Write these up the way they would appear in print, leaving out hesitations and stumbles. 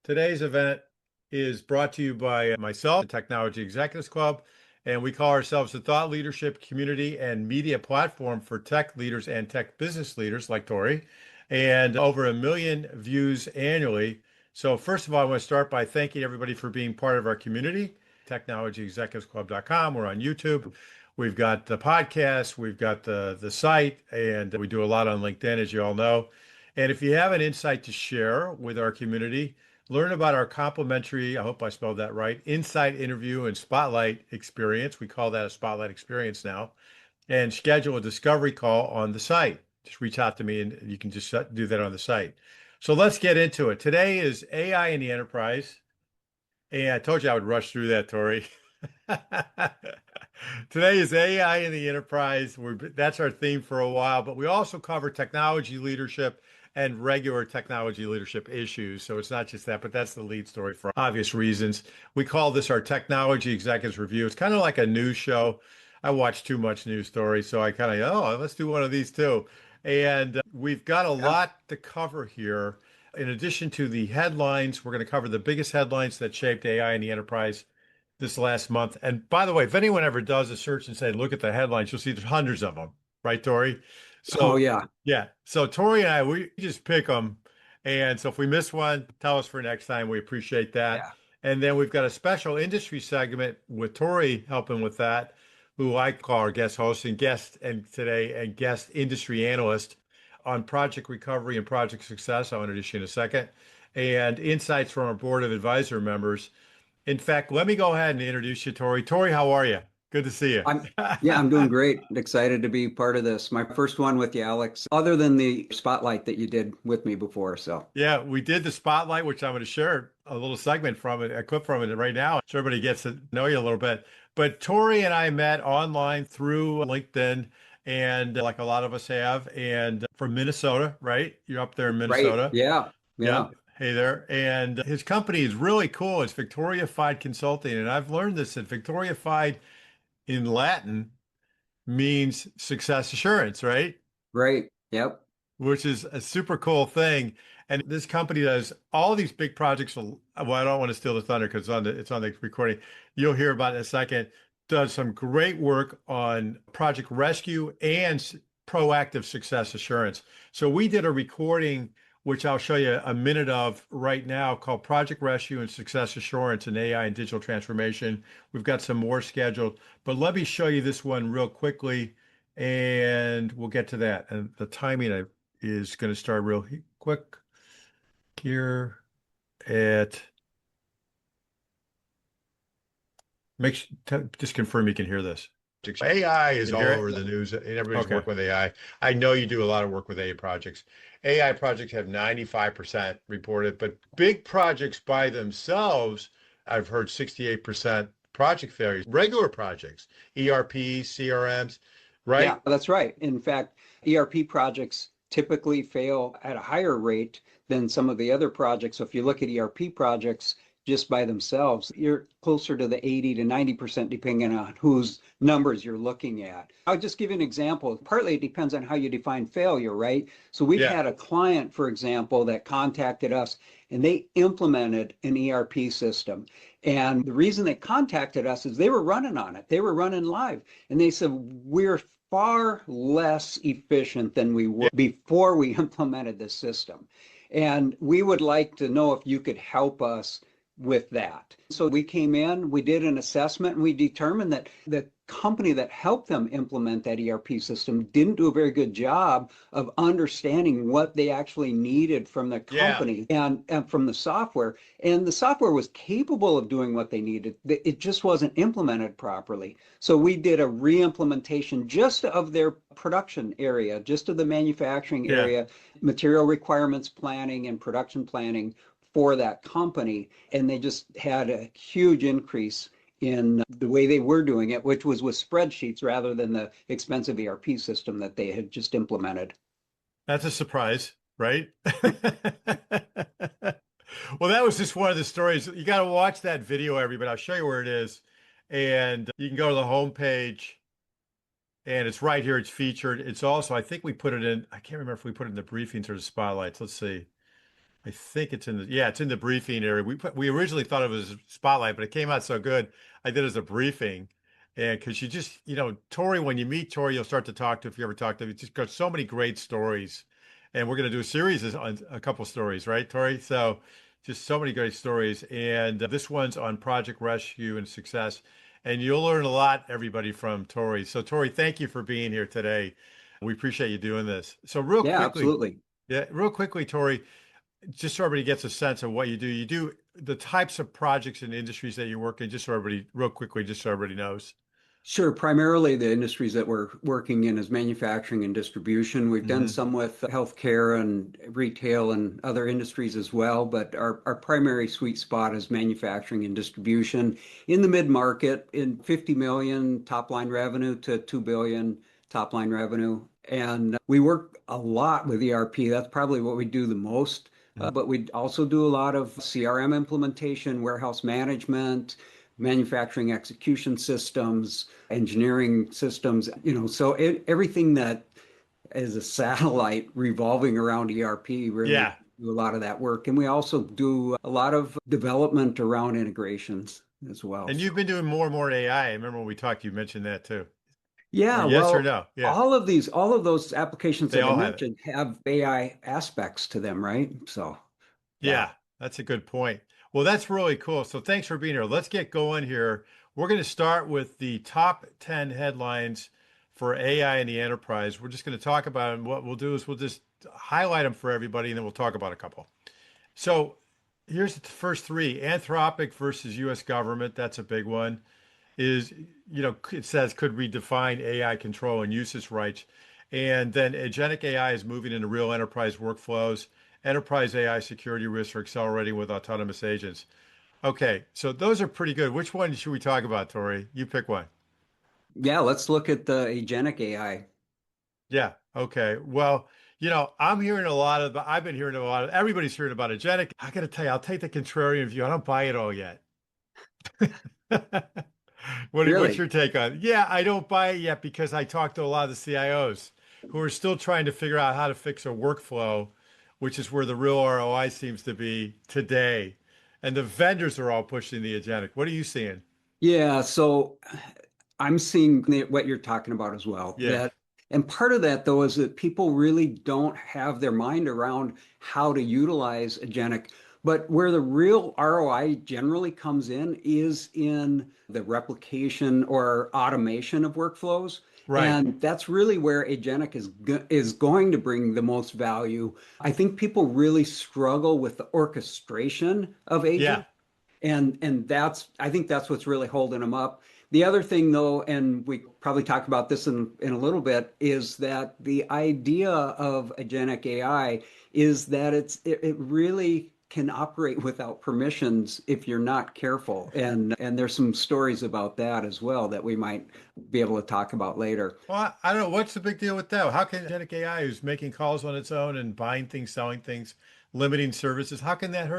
Today's event is brought to you by myself, the Technology Executives Club, and we call ourselves the thought leadership community and media platform for tech leaders and tech business leaders like Tory, and over 1 million views annually. So first of all, I want to start by thanking everybody for being part of our community, technologyexecutivesclub.com. We're on YouTube. We've got the podcast, we've got the site, and we do a lot on LinkedIn, as you all know. And if you have an insight to share with our community, learn about our complimentary, I hope I spelled that right, insight interview and spotlight experience. We call that a spotlight experience now, and schedule a discovery call on the site. Just reach out to me and you can just do that on the site. So let's get into it. Today is AI in the enterprise. And I told you I would rush through that, Tori. Today is AI in the enterprise. That's our theme for a while, but we also cover technology leadership and regular technology leadership issues. So it's not just that, but that's the lead story for obvious reasons. We call this our Technology Executives Review. It's kind of like a news show. I watch too much news stories, so I kind of, let's do one of these too. And we've got a lot to cover here. In addition to the headlines, we're going to cover the biggest headlines that shaped AI in the enterprise this last month. And by the way, if anyone ever does a search and say, look at the headlines, you'll see there's hundreds of them, right, Tori? Oh So, yeah. yeah. So Tori and I, we just pick them. And so if we miss one, tell us for next time. We appreciate that. Yeah. And then we've got a special industry segment with Tori helping with that, who I call our guest host and guest industry analyst on project recovery and project success. I'll introduce you in a second. And insights from our board of advisor members. In fact, let me go ahead and introduce you, Tori. Tori, how are you? Good to see you. I'm doing great. Excited to be part of this. My first one with you, Alex, other than the spotlight that you did with me before. So Yeah, we did the spotlight, which I'm going to share a little segment from it, a clip from it right now, so everybody gets to know you a little bit. But Tori and I met online through LinkedIn, and like a lot of us have, and from Minnesota, right? You're up there in right. Minnesota. Yeah. Yeah. Yep. Hey there. And his company is really cool. It's Victoria Fide Consulting. And I've learned this that Victoria Fide in Latin means success assurance, right? Right. Yep. Which is a super cool thing. And this company does all these big projects. Well, I don't want to steal the thunder because it's on the recording. You'll hear about it in a second. Does some great work on project rescue and proactive success assurance. So we did a recording, which I'll show you a minute of right now, called Project Rescue and Success Assurance in AI and Digital Transformation. We've got some more scheduled, but let me show you this one real quickly, and we'll get to that. And the timing is going to start real quick here at just confirm you can hear this. AI is all over the news and everybody's working with AI. I know you do a lot of work with AI projects. AI projects have 95% reported, but big projects by themselves, I've heard 68% project failures. Regular projects, ERPs, CRMs, right? Yeah, that's right. In fact, ERP projects typically fail at a higher rate than some of the other projects. So if you look at ERP projects just by themselves, you're closer to the 80 to 90%, depending on whose numbers you're looking at. I'll just give you an example. Partly it depends on how you define failure, right? So we've had a client, for example, that contacted us and they implemented an ERP system. And the reason they contacted us is they were running on it. They were running live. And they said, we're far less efficient than we were before we implemented this system. And we would like to know if you could help us with that. So we came in, we did an assessment, and we determined that the company that helped them implement that ERP system didn't do a very good job of understanding what they actually needed from the company and from the software. And the software was capable of doing what they needed. It just wasn't implemented properly. So we did a re-implementation just of their production area, just of the manufacturing area, material requirements planning and production planning for that company. And they just had a huge increase in the way they were doing it, which was with spreadsheets rather than the expensive ERP system that they had just implemented. That's a surprise, right? Well, that was just one of the stories. You got to watch that video, everybody. I'll show you where it is. And you can go to the homepage, and it's right here. It's featured. It's also, I think we put it in, I can't remember if we put it in the briefings or the spotlights. Let's see. I think it's in the yeah, it's in the briefing area. We originally thought it was spotlight, but it came out so good. I did it as a briefing. And because you just, Tori, when you meet Tori, you'll start to talk to if you ever talk to him. He's just got so many great stories. And we're going to do a series on a couple stories, right, Tori? So just so many great stories. And this one's on Project Rescue and Success. And you'll learn a lot, everybody, from Tori. So Tori, thank you for being here today. We appreciate you doing this. So Yeah, absolutely. real quickly, Tori, just so everybody gets a sense of what you do. You do the types of projects and industries that you work in, just so everybody, real quickly, just so everybody knows. Sure. Primarily, the industries that we're working in is manufacturing and distribution. We've done Hmm. some with healthcare and retail and other industries as well, but our primary sweet spot is manufacturing and distribution in the mid-market in 50 million top line revenue to 2 billion top line revenue. And we work a lot with ERP. That's probably what we do the most. But we also do a lot of CRM implementation, warehouse management, manufacturing execution systems, engineering systems, so everything that is a satellite revolving around ERP really Yeah. do a lot of that work. And we also do a lot of development around integrations as well. And So you've been doing more and more AI. I remember when we talked, you mentioned that too. Or yeah, yes or well, no? Yeah. all of those applications They that I all have it. mentioned have AI aspects to them, right? So yeah. Yeah, that's a good point. Well, that's really cool. So thanks for being here. Let's get going here. We're going to start with the top 10 headlines for AI in the enterprise. We're just going to talk about them. What we'll do is we'll just highlight them for everybody and then we'll talk about a couple. So here's the first three. Anthropic versus US government. That's a big one. Is, it says could redefine AI control and usage rights. And then agentic AI is moving into real enterprise workflows. Enterprise AI security risks are accelerating with autonomous agents. Okay, so those are pretty good. Which one should we talk about, Tori? You pick one. Yeah, let's look at the agentic AI. Yeah. Okay. Well, I'm hearing a lot of, I've been hearing a lot of, everybody's hearing about agentic. I got to tell you, I'll take the contrarian view. I don't buy it all yet. What's Really? your take on it? Yeah, I don't buy it yet because I talked to a lot of the CIOs who are still trying to figure out how to fix a workflow, which is where the real ROI seems to be today. And the vendors are all pushing the agentic. What are you seeing? Yeah, so I'm seeing what you're talking about as well. Yeah, And part of that though is that people really don't have their mind around how to utilize agentic. But where the real ROI generally comes in is in the replication or automation of workflows. right. And that's really where agentic is going to bring the most value. I think people really struggle with the orchestration of Yeah, agents and that's I think that's what's really holding them up. The other thing though, and we probably talk about this in a little bit, is that the idea of agentic AI is that it really can operate without permissions if you're not careful. And there's some stories about that as well that we might be able to talk about later. well, I don't know. What's the big deal with that? How can agentic AI, who's making calls on its own and buying things, selling things, limiting services, how can that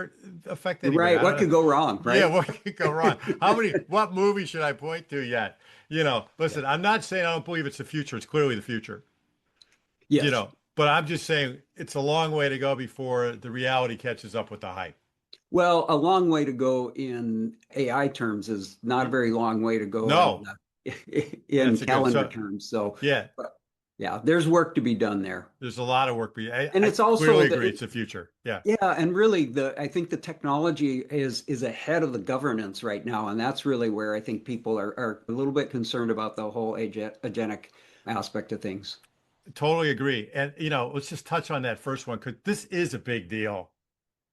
affect anybody? Right. I don't What know. could go wrong, Yeah, right? what could go wrong? What movie should I point to yet? Yeah. Listen, I'm not saying I don't believe it's the future. It's clearly the future, Yes. but I'm just saying it's a long way to go before the reality catches up with the hype. Well, a long way to go in AI terms is not a very long way to go No, in that's a good. calendar So, terms. So, yeah, but yeah, there's work to be done there. there's a lot of work. And I it's also clearly agree the it's the future. Yeah. yeah, and really the I think the technology is ahead of the governance right now, and that's really where I think people are a little bit concerned about the whole agentic aspect of things. Totally agree. And let's just touch on that first one because this is a big deal.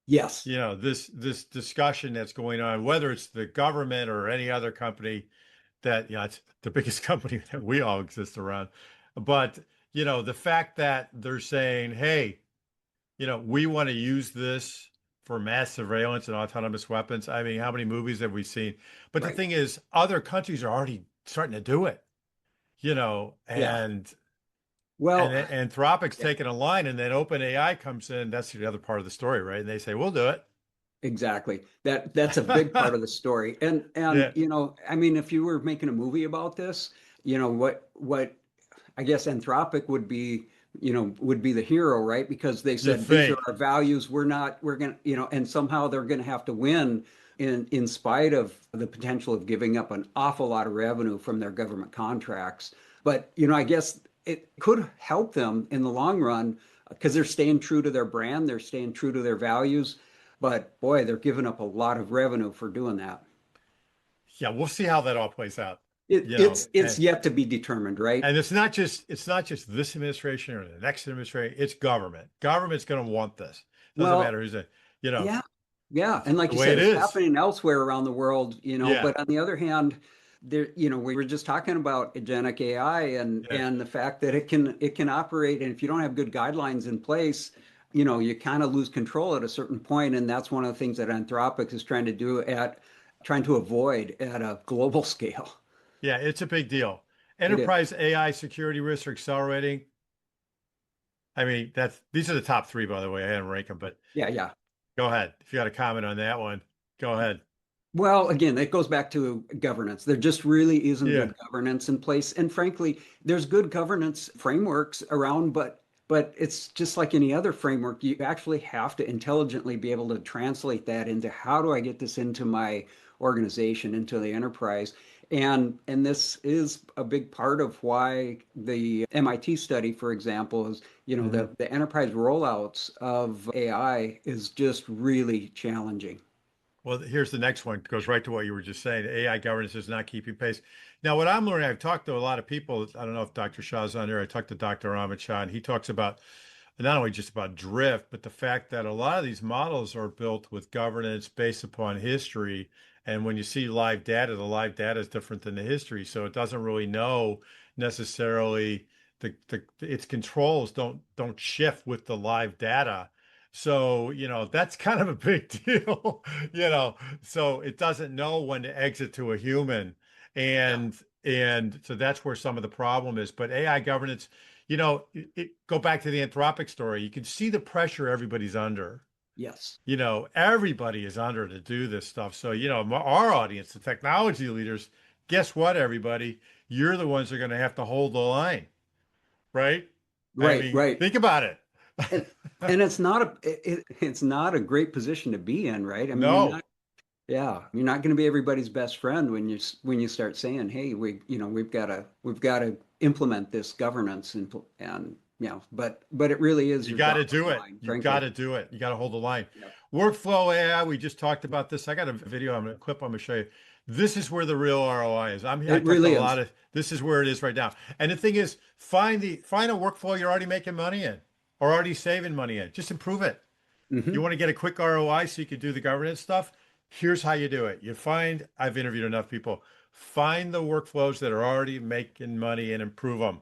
Yes. This discussion that's going on, whether it's the government or any other company that, it's the biggest company that we all exist around. But, the fact that they're saying, hey, we want to use this for mass surveillance and autonomous weapons. I mean, how many movies have we seen? But the Right. thing is, other countries are already starting to do it, Yeah. and Well, Anthropic's yeah. taking a line, and then OpenAI comes in. That's the other part of the story, right? And they say, "We'll do it." Exactly. That's a big part of the story. And Yeah, I mean, if you were making a movie about this, what I guess Anthropic would be would be the hero, right? Because they You said these are think? our values. We're going to, and somehow they're going to have to win in spite of the potential of giving up an awful lot of revenue from their government contracts. But, I guess it could help them in the long run because they're staying true to their brand, they're staying true to their values. But boy, they're giving up a lot of revenue for doing that. Yeah, we'll see how that all plays out. It, You know, it's it's yet to be determined, right? and it's not just this administration or the next administration. It's government. Government's going to want this. Doesn't Well, matter who's in. You know, yeah, yeah. it's And like the you way said, it it's is. happening elsewhere around the world, Yeah, but on the other hand, we were just talking about agentic AI and yeah. the fact that it can operate, and if you don't have good guidelines in place, you kind of lose control at a certain point, and that's one of the things that Anthropic is trying to avoid at a global scale. Yeah, it's a big deal. It is. Enterprise AI security risks are accelerating. I mean, these are the top three, by the way. I didn't rank them, but Yeah, yeah. go ahead. If you got a comment on that one, go ahead. Well, again, it goes back to governance. There just really isn't Yeah, good governance in place. And frankly, there's good governance frameworks around, but it's just like any other framework. You actually have to intelligently be able to translate that into how do I get this into my organization, into the enterprise. And this is a big part of why the MIT study, for example, is, hmm the enterprise rollouts of AI is just really challenging. Well, here's the next one. It goes right to what you were just saying. AI governance is not keeping pace. Now, what I'm learning, I've talked to a lot of people. I don't know if Dr. Shah's on there. I talked to Dr. Ahmed Shah, and he talks about not only just about drift, but the fact that a lot of these models are built with governance based upon history. And when you see live data, the live data is different than the history. So it doesn't really know necessarily its controls don't shift with the live data. So, that's kind of a big deal, so it doesn't know when to exit to a human. Yeah. And so that's where some of the problem is. But AI governance, go back to the Anthropic story. You can see the pressure everybody's under. Yes. Everybody is under to do this stuff. So, our audience, the technology leaders, guess what, everybody? You're the ones that are going to have to hold the line, right? I Right, mean, right. think about it. And and it's not a great position to be in, right? I mean, No, you're not going to be everybody's best friend when you start saying, "Hey, we've got to implement this governance and but it really is you your got to dog's do it. line, You got frankly. to do it. You got to hold the line. Yeah. Workflow AI, we just talked about this. I got a video, I'm going to clip, I'm going to show you. This is where the real ROI is. I It talked to a really lot is. of, this is where it is right now. And the thing is, find a workflow you're already making money in or already saving money in. Just improve it. You Hmm. want to get a quick ROI so you can do the governance stuff? Here's how you do it. I've interviewed enough people, find the workflows that are already making money and improve them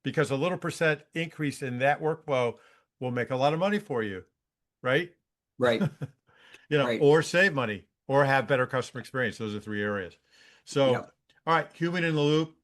because a little percent increase in that workflow will make a lot of money for you, right? Right, right. Or save money or have better customer experience. Those are three areas. So, Yep. all right, human in the loop.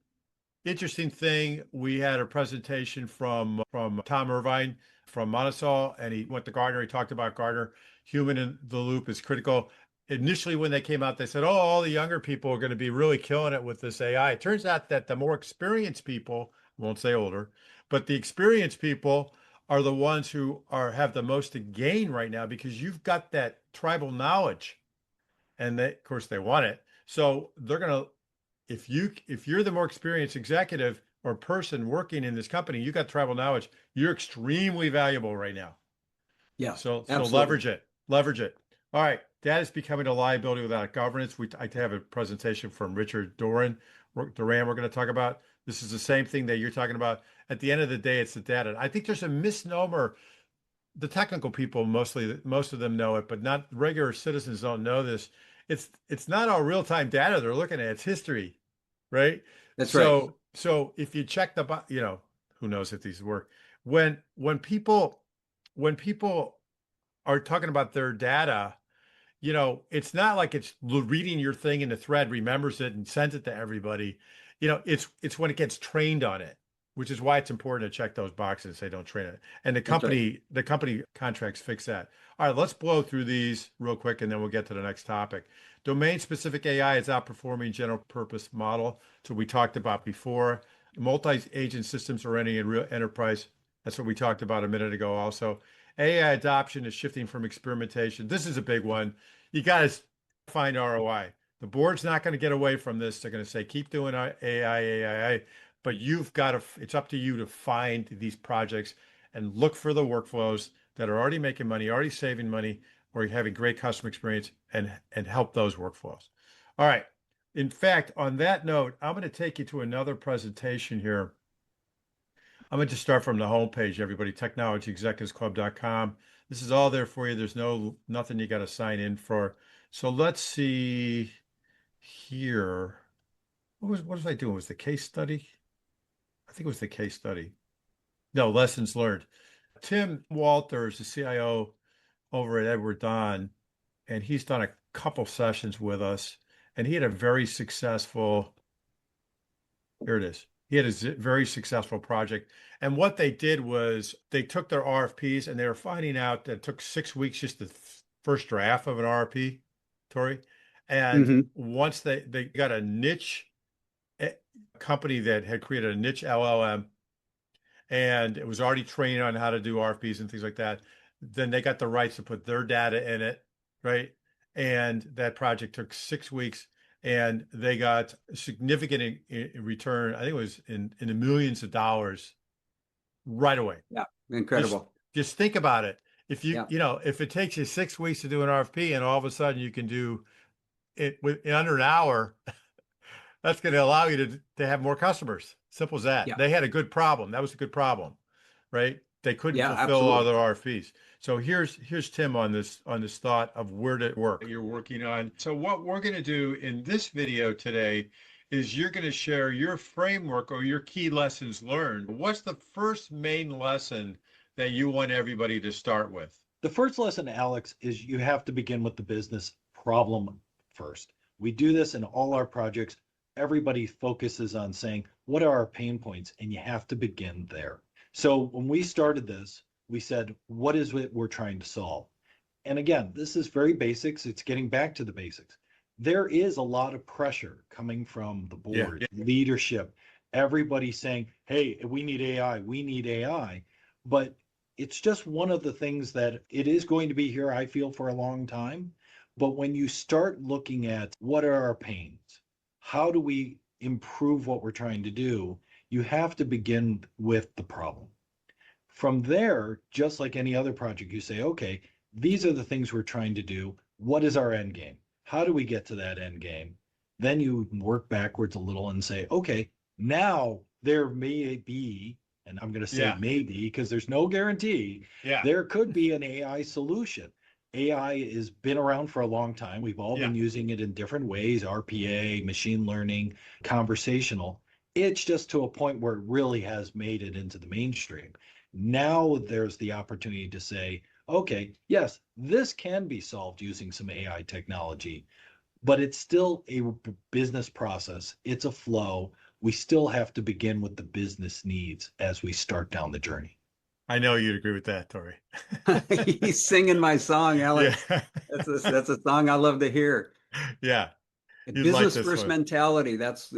Interesting thing. We had a presentation from Tom Irvine from Monticello, and he went to Gartner. He talked about Gartner. Human in the loop is critical. Initially, when they came out, they said, "Oh, all the younger people are going to be really killing it with this AI." It turns out that the more experienced people, I won't say older, but the experienced people are the ones who have the most to gain right now because you've got that tribal knowledge, and of course, they want it. So they're going to if you're the more experienced executive or person working in this company, you got tribal knowledge, you're extremely valuable right now. Yeah, So absolutely. leverage it. Leverage it. All right. That is becoming a liability without governance. I have a presentation from Richard Duran we're going to talk about. This is the same thing that you're talking about. At the end of the day, it's the data. I think there's a misnomer. The technical people most of them know it, but not regular citizens don't know this. It's not all real-time data they're looking at, it's history, right? That's right. So if you check who knows if these work. When people are talking about their data, it's not like it's reading your thing in the thread, remembers it and sends it to everybody. It's when it gets trained on it, which is why it's important to check those boxes. They don't train it. And the That's right. company contracts fix that. All right, let's blow through these real quick and then we'll get to the next topic. Domain specific AI is outperforming general purpose model. So we talked about before. Multi-agent systems are running in real enterprise. That's what we talked about a minute ago also. AI adoption is shifting from experimentation. This is a big one. You got to find ROI. The board's not going to get away from this. They're going to say, keep doing AI, but you've got to, it's up to you to find these projects and look for the workflows that are already making money, already saving money, or having great customer experience and help those workflows. All right. In fact, on that note, I'm going to take you to another presentation here. I'm going to just start from the homepage, everybody, technologyexecutivesclub.com. This is all there for you. There's nothing you got to sign in for. So let's see here. What was I doing? Was the case study? I think it was the case study. No, lessons learned. Tim Walters, the CIO over at Edward Don, and he's done a couple sessions with us, and he had a very successful, here it is. He had a very successful project. And what they did was they took their RFPs and they were finding out that it took 6 weeks just the first draft of an RFP, Tory. And once they got a niche company that had created a niche LLM and it was already trained on how to do RFPs and things like that, then they got the rights to put their data in it, right? And that project took 6 weeks and they got significant in return. I think it was in the millions of dollars right away. Yeah, incredible. Just think about it. If if it takes you 6 weeks to do an RFP and all of a sudden you can do it in under an hour, that's going to allow you to have more customers. Simple as that. Yeah. They had a good problem. That was a good problem, right? They couldn't fulfill all their RFPs. So here's Tim on this thought of where to work you're working on. So what we're going to do in this video today is you're going to share your framework or your key lessons learned. What's the first main lesson that you want everybody to start with? The first lesson, Alex, is you have to begin with the business problem first. We do this in all our projects. Everybody focuses on saying, what are our pain points? And you have to begin there. So when we started this, we said, what is it we're trying to solve? And again, this is very basics. It's getting back to the basics. There is a lot of pressure coming from the board, leadership, everybody saying, hey, we need AI, we need AI. But it's just one of the things that it is going to be here, I feel, for a long time. But when you start looking at what are our pains, how do we improve what we're trying to do, you have to begin with the problem. From there, just like any other project, you say, okay, these are the things we're trying to do. What is our end game? How do we get to that end game? Then you work backwards a little and say, okay, now there may be, and I'm going to say maybe because there's no guarantee, there could be an AI solution. AI has been around for a long time. We've all been using it in different ways, RPA, machine learning, conversational. It's just to a point where it really has made it into the mainstream. Now there's the opportunity to say, okay, yes, this can be solved using some AI technology, but it's still a business process. It's a flow. We still have to begin with the business needs as we start down the journey. I know you'd agree with that, Tory. He's singing my song, Alex. Yeah. That's a song I love to hear. Yeah. Business first mentality. That's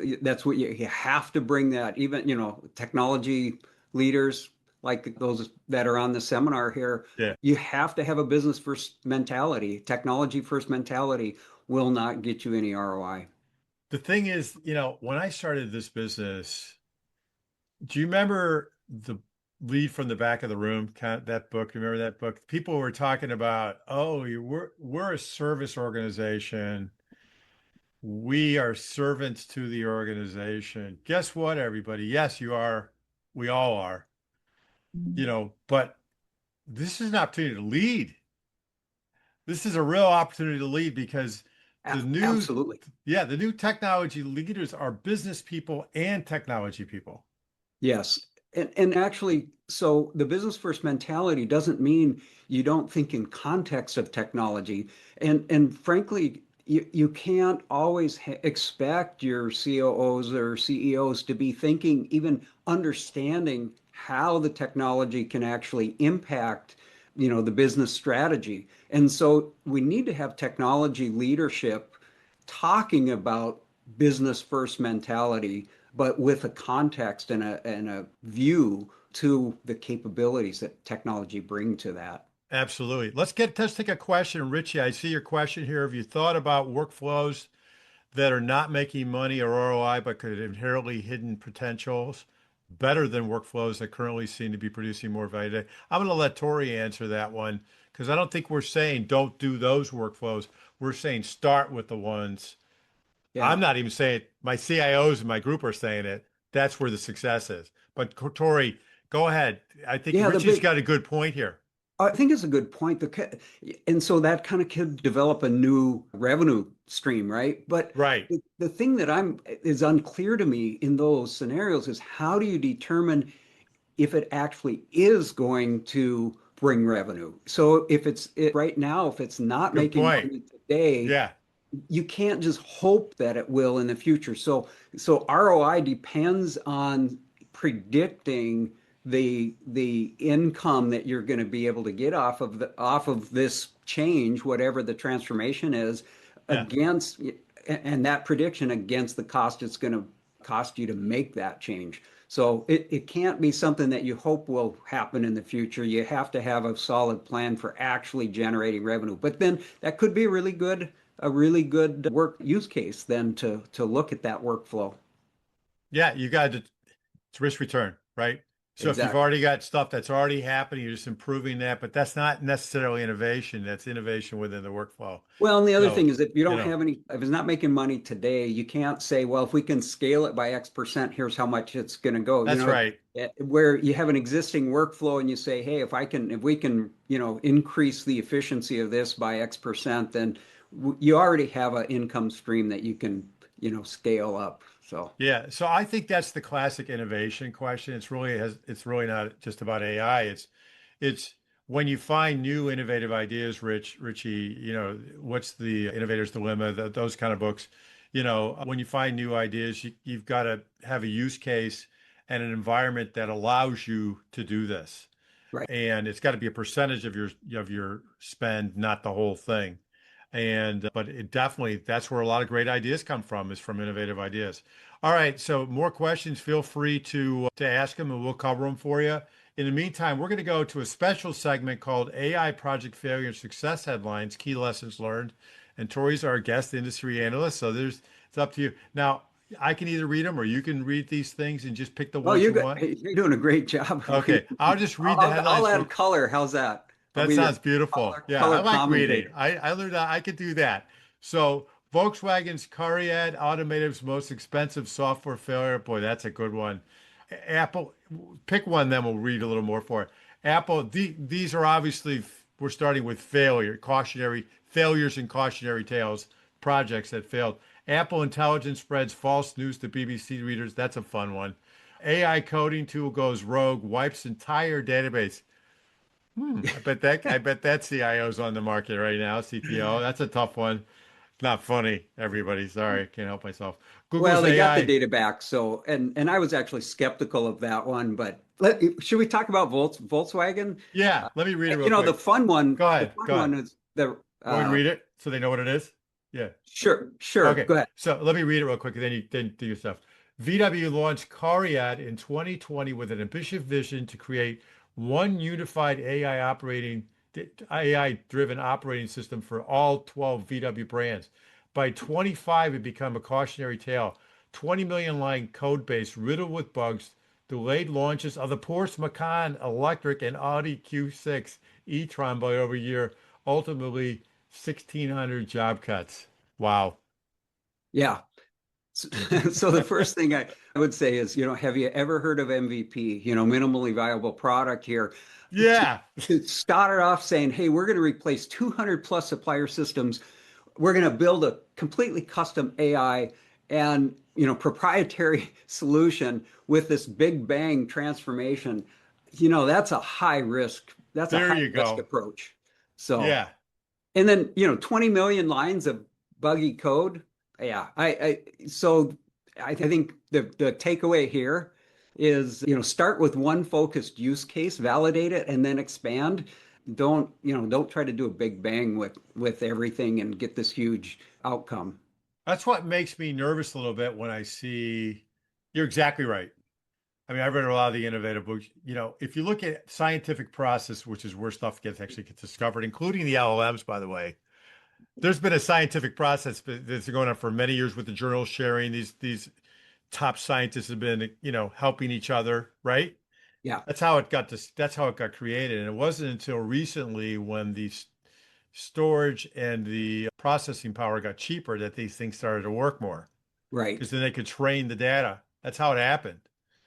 what you have to bring that. Even, technology leaders like those that are on the seminar here, you have to have a business first mentality. Technology first mentality will not get you any ROI. The thing is, when I started this business, do you remember the Lead from the Back of the Room, that book? Remember that book? People were talking about, we're a service organization. We are servants to the organization. Guess what, everybody? Yes, you are. We all are. But this is an opportunity to lead. This is a real opportunity to lead because the new technology leaders are business people and technology people. Yes. And actually, so the business first mentality doesn't mean you don't think in context of technology. And frankly, you can't always expect your COOs or CEOs to be thinking, even understanding how the technology can actually impact, the business strategy. And so we need to have technology leadership talking about business first mentality, but with a context and a view to the capabilities that technology bring to that. Absolutely. Let's take a question. Richie, I see your question here. Have you thought about workflows that are not making money or ROI, but could have inherently hidden potentials better than workflows that currently seem to be producing more value today? I'm going to let Tory answer that one because I don't think we're saying don't do those workflows. We're saying start with the ones. I'm Yeah. not even saying it. My CIOs in my group are saying it. That's where the success is. But Tory, go ahead. I think Yeah, the Richie's big got a good point here. I think it's a good point. And so that kind of could develop a new revenue stream, right? But Right. the thing that is unclear to me in those scenarios is how do you determine if it actually is going to bring revenue? So if right now, if it's not Good making point. money today, Yeah. you can't just hope that it will in the future. So ROI depends on predicting the income that you're going to be able to get off of this change, whatever the transformation is, Yeah. against and that prediction against the cost it's going to cost you to make that change. So it can't be something that you hope will happen in the future. You have to have a solid plan for actually generating revenue. But then that could be a really good work use case then to look at that workflow. Yeah. You got to, it's risk return, right? So if you've Exactly. already got stuff that's already happening, you're just improving that, but that's not necessarily innovation. That's innovation within the workflow. Well, and the other So, thing is if you you don't know, have if it's not making money today, you can't say, well, if we can scale it by X%, here's how much it's going to go. that's right. Where you have an existing workflow and you say, hey, if we can, increase the efficiency of this by X%, then you already have an income stream that you can, scale up. So, Yeah, so I think that's the classic innovation question. It's really not just about AI. It's when you find new innovative ideas, Richie, what's the innovator's dilemma, those kind of books. When you find new ideas, you've got to have a use case and an environment that allows you to do this. right. And it's got to be a percentage of your spend, not the whole thing. And but it definitely that's where a lot of great ideas come from is from innovative ideas. All right, so more questions, feel free to ask them and we'll cover them for you. In the meantime, we're going to go to a special segment called AI Project Failure and Success Headlines, Key Lessons Learned. And Tori's our guest industry analyst, so it's up to you. Now, I can either read them or you can read these things and just pick the Oh, ones you want. you're doing a great job. Okay, I'll just read the I'll headlines add for color. How's that? I'll that be your sounds beautiful. Yeah, I color like reading. commentator. I learned that I could do that. So Volkswagen's Cariad Automotive's most expensive software failure. Boy, that's a good one. Apple, pick one, then we'll read a little more for it. Apple, these are obviously we're starting with cautionary failures and cautionary tales, projects that failed. Apple Intelligence spreads false news to BBC readers. That's a fun one. AI coding tool goes rogue, wipes entire database. I bet that CIO's on the market right now, CTO. That's a tough one. Not funny, everybody. Sorry, can't help myself. Well, Google's they got the AI. data back, so and I was actually skeptical of that one, but should we talk about Volkswagen? Yeah, let me read it real quick. Go The ahead. fun Go ahead. one is the You want me to read it so they know what it is? Yeah. sure, Okay. go ahead. So let me read it real quick, and then you then do your stuff. VW launched Cariad in 2020 with an ambitious vision to create one unified AI-driven operating system for all 12 VW brands. By 25, it became a cautionary tale. 20 million line code base riddled with bugs, delayed launches of the Porsche Macan Electric and Audi Q6 e-tron by over a year, ultimately 1,600 job cuts. Wow. Yeah. So, so the first thing I would say is, have you ever heard of MVP? Minimally viable product here. To, Yeah, to start it off saying, hey, we're going to replace 200 plus supplier systems. We're going to build a completely custom AI and proprietary solution with this big bang transformation. That's a high risk. That's a there high you risk go. approach. So, Yeah, and then 20 million lines of buggy code. Yeah, so I think the takeaway here is start with one focused use case, validate it, and then expand. Don't try to do a big bang with everything and get this huge outcome. that's what makes me nervous a little bit when I see. You're exactly right. I mean, I've read a lot of the innovative books. You know, if you look at scientific process, which is where stuff actually gets discovered, including the LLMs, by the way, there's been a scientific process that's going on for many years with the journal sharing. These top scientists have been, you know, helping each other, right? Yeah, That's how it got created. And it wasn't until recently when the storage and the processing power got cheaper that these things started to work more right. because then they could train the data. That's how it happened.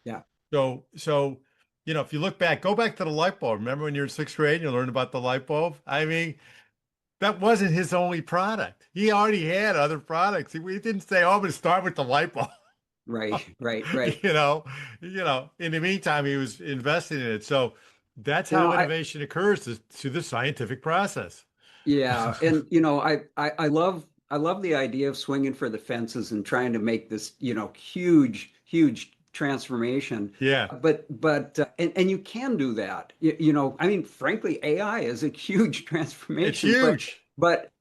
Yeah, So, you know, if you look back, go back to the light bulb. Remember when you're in sixth grade and you learned about the light bulb? I mean, that wasn't his only product. He already had other products. He didn't say, "Oh, I'm going to start with the light bulb." right, right, right. You know, in the meantime, he was investing in it. So that's You know, how innovation occurs through the scientific process. yeah, and I love the idea of swinging for the fences and trying to make this, huge transformation. Yeah, And you can do that. I mean, frankly, AI is a huge it's transformation, huge. but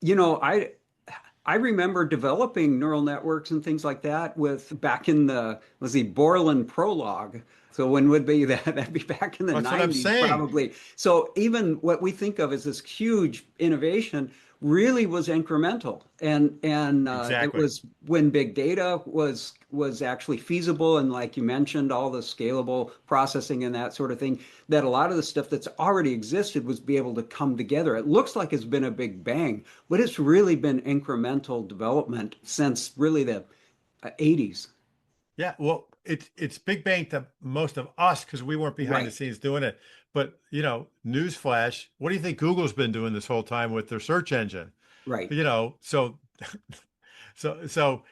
I remember developing neural networks and things like that with back in the, let's see, Borland prologue. So when would be that? That'd be back in the That's what I'm 90s, saying. probably. So even what we think of as this huge innovation really was incremental, and it Exactly. was when big data was actually feasible, and like you mentioned, all the scalable processing and that sort of thing, that a lot of the stuff that's already existed was be able to come together. It looks like it's been a big bang, but it's really been incremental development since really the 80s. Yeah, well, it's big bang to most of us because we weren't behind the Right, scenes doing it. But you know, newsflash, what do you think Google's been doing this whole time with their search engine? right, You know, so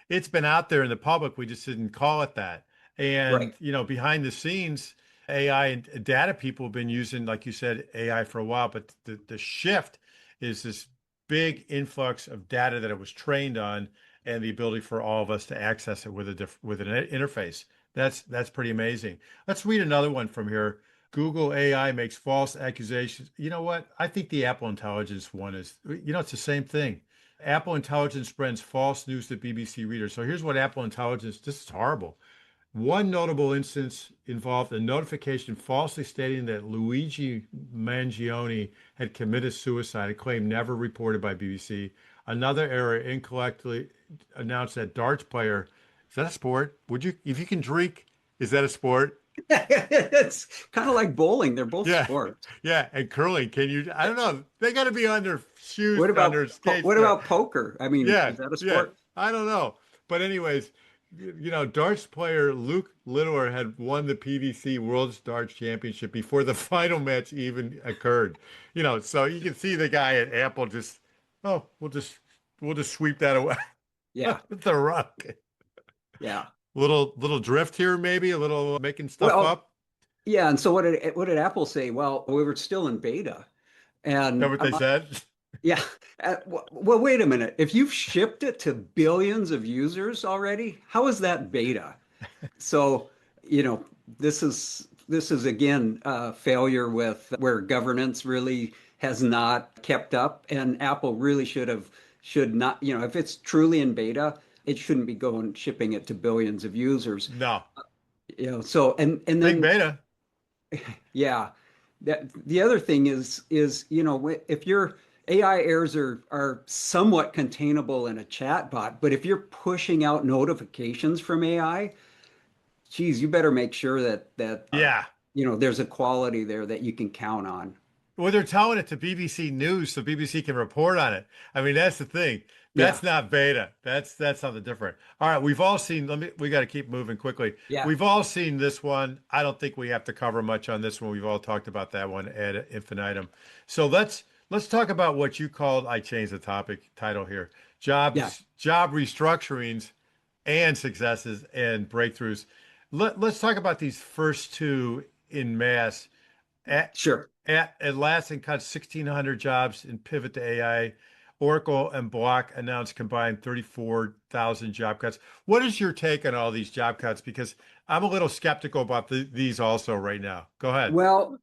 it's been out there in the public. We just didn't call it that. And right. you know, behind the scenes, AI and data people have been using, like you said, AI for a while. But the shift is this big influx of data that it was trained on, and the ability for all of us to access it with with an interface. That's pretty amazing. Let's read another one from here. Google AI makes false accusations. You know what? I think the Apple Intelligence one is, it's the same thing. Apple Intelligence spreads false news to BBC readers. So here's what Apple Intelligence, this is horrible. One notable instance involved a notification falsely stating that Luigi Mangione had committed suicide, a claim never reported by BBC. Another error incorrectly announced that darts player, is that a sport? Would you, if you can drink, is that a sport? It's kind of like bowling. They're both Yeah, sports. yeah, and curling. Can you? I don't know. They got to be on their shoes, What on about their skates. what about poker? I mean, Yeah, is that a yeah. sport? I don't know. But anyways, darts player Luke Littler had won the PDC World Darts Championship before the final match even occurred. So you can see the guy at Apple just, oh, we'll just sweep that away Yeah, with the rug. yeah. Little drift here, maybe a little making stuff Well, up. yeah. And so what did Apple say? Well, we were still in beta, Is that and what they said? yeah. Well, wait a minute. If you've shipped it to billions of users already, how is that beta? So, you know, this is again failure with where governance really has not kept up, and Apple really should not, if it's truly in beta, it shouldn't be going shipping it to billions of users. No, So and big then beta. yeah, that the other thing is if your AI errors are somewhat containable in a chat bot, but if you're pushing out notifications from AI, geez, you better make sure that Yeah. there's a quality there that you can count on. Well, they're telling it to BBC News so BBC can report on it. I mean, that's the thing. Yeah, That's not beta. That's something different. All right, we've all seen, we got to keep moving quickly. yeah, We've all seen this one. I don't think we have to cover much on this one. We've all talked about that one ad infinitum. So let's talk about what you called, I changed the topic title here. yeah, Job restructurings and successes and breakthroughs. Let's talk about these first two in mass. At, sure. Atlassian cut 1,600 jobs in pivot to AI. Oracle and Block announced combined 34,000 job cuts. What is your take on all these job cuts? Because I'm a little skeptical about these also right now. Go ahead. Well,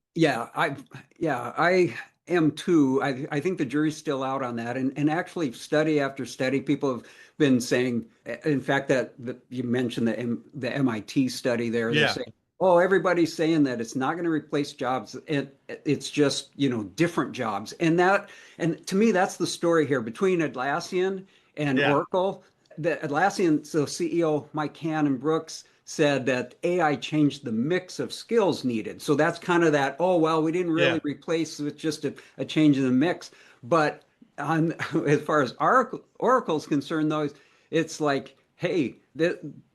I am too. I think the jury's still out on that. And actually, study after study, people have been saying, in fact, that you mentioned the MIT study there. They're Yeah. saying Oh, everybody's saying that it's not going to replace jobs. It's just, different jobs. And to me, that's the story here between Atlassian and Yeah, Oracle. The Atlassian, so CEO Mike Cannon-Brookes said that AI changed the mix of skills needed. So that's kind of that, oh, well, we didn't really yeah. replace with just a change in the mix. But on as far as Oracle's concerned, though, it's like, hey,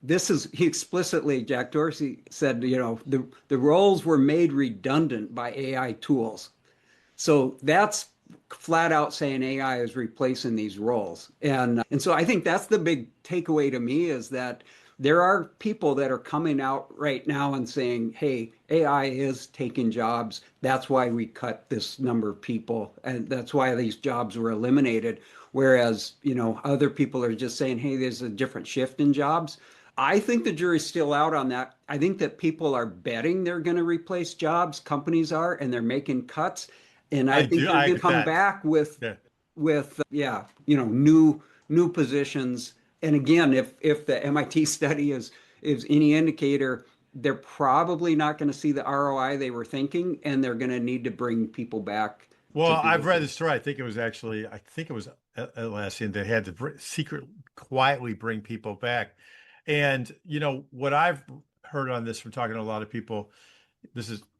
this is he explicitly, Jack Dorsey said, the roles were made redundant by AI tools. So that's flat out saying AI is replacing these roles. And so I think that's the big takeaway to me is that there are people that are coming out right now and saying, hey, AI is taking jobs. That's why we cut this number of people. And that's why these jobs were eliminated. Whereas, other people are just saying, hey, there's a different shift in jobs. I think the jury's still out on that. I think that people are betting they're going to replace jobs, companies are, and they're making cuts. And I I think do. they're I going to get come that. back with Yeah. yeah, new positions. And again, if the MIT study is any indicator, they're probably not going to see the ROI they were thinking, and they're going to need to bring people back Well, to do I've those read things. the story. I think it was Atlassian. They had to quietly bring people back. And what I've heard on this from talking to a lot of people,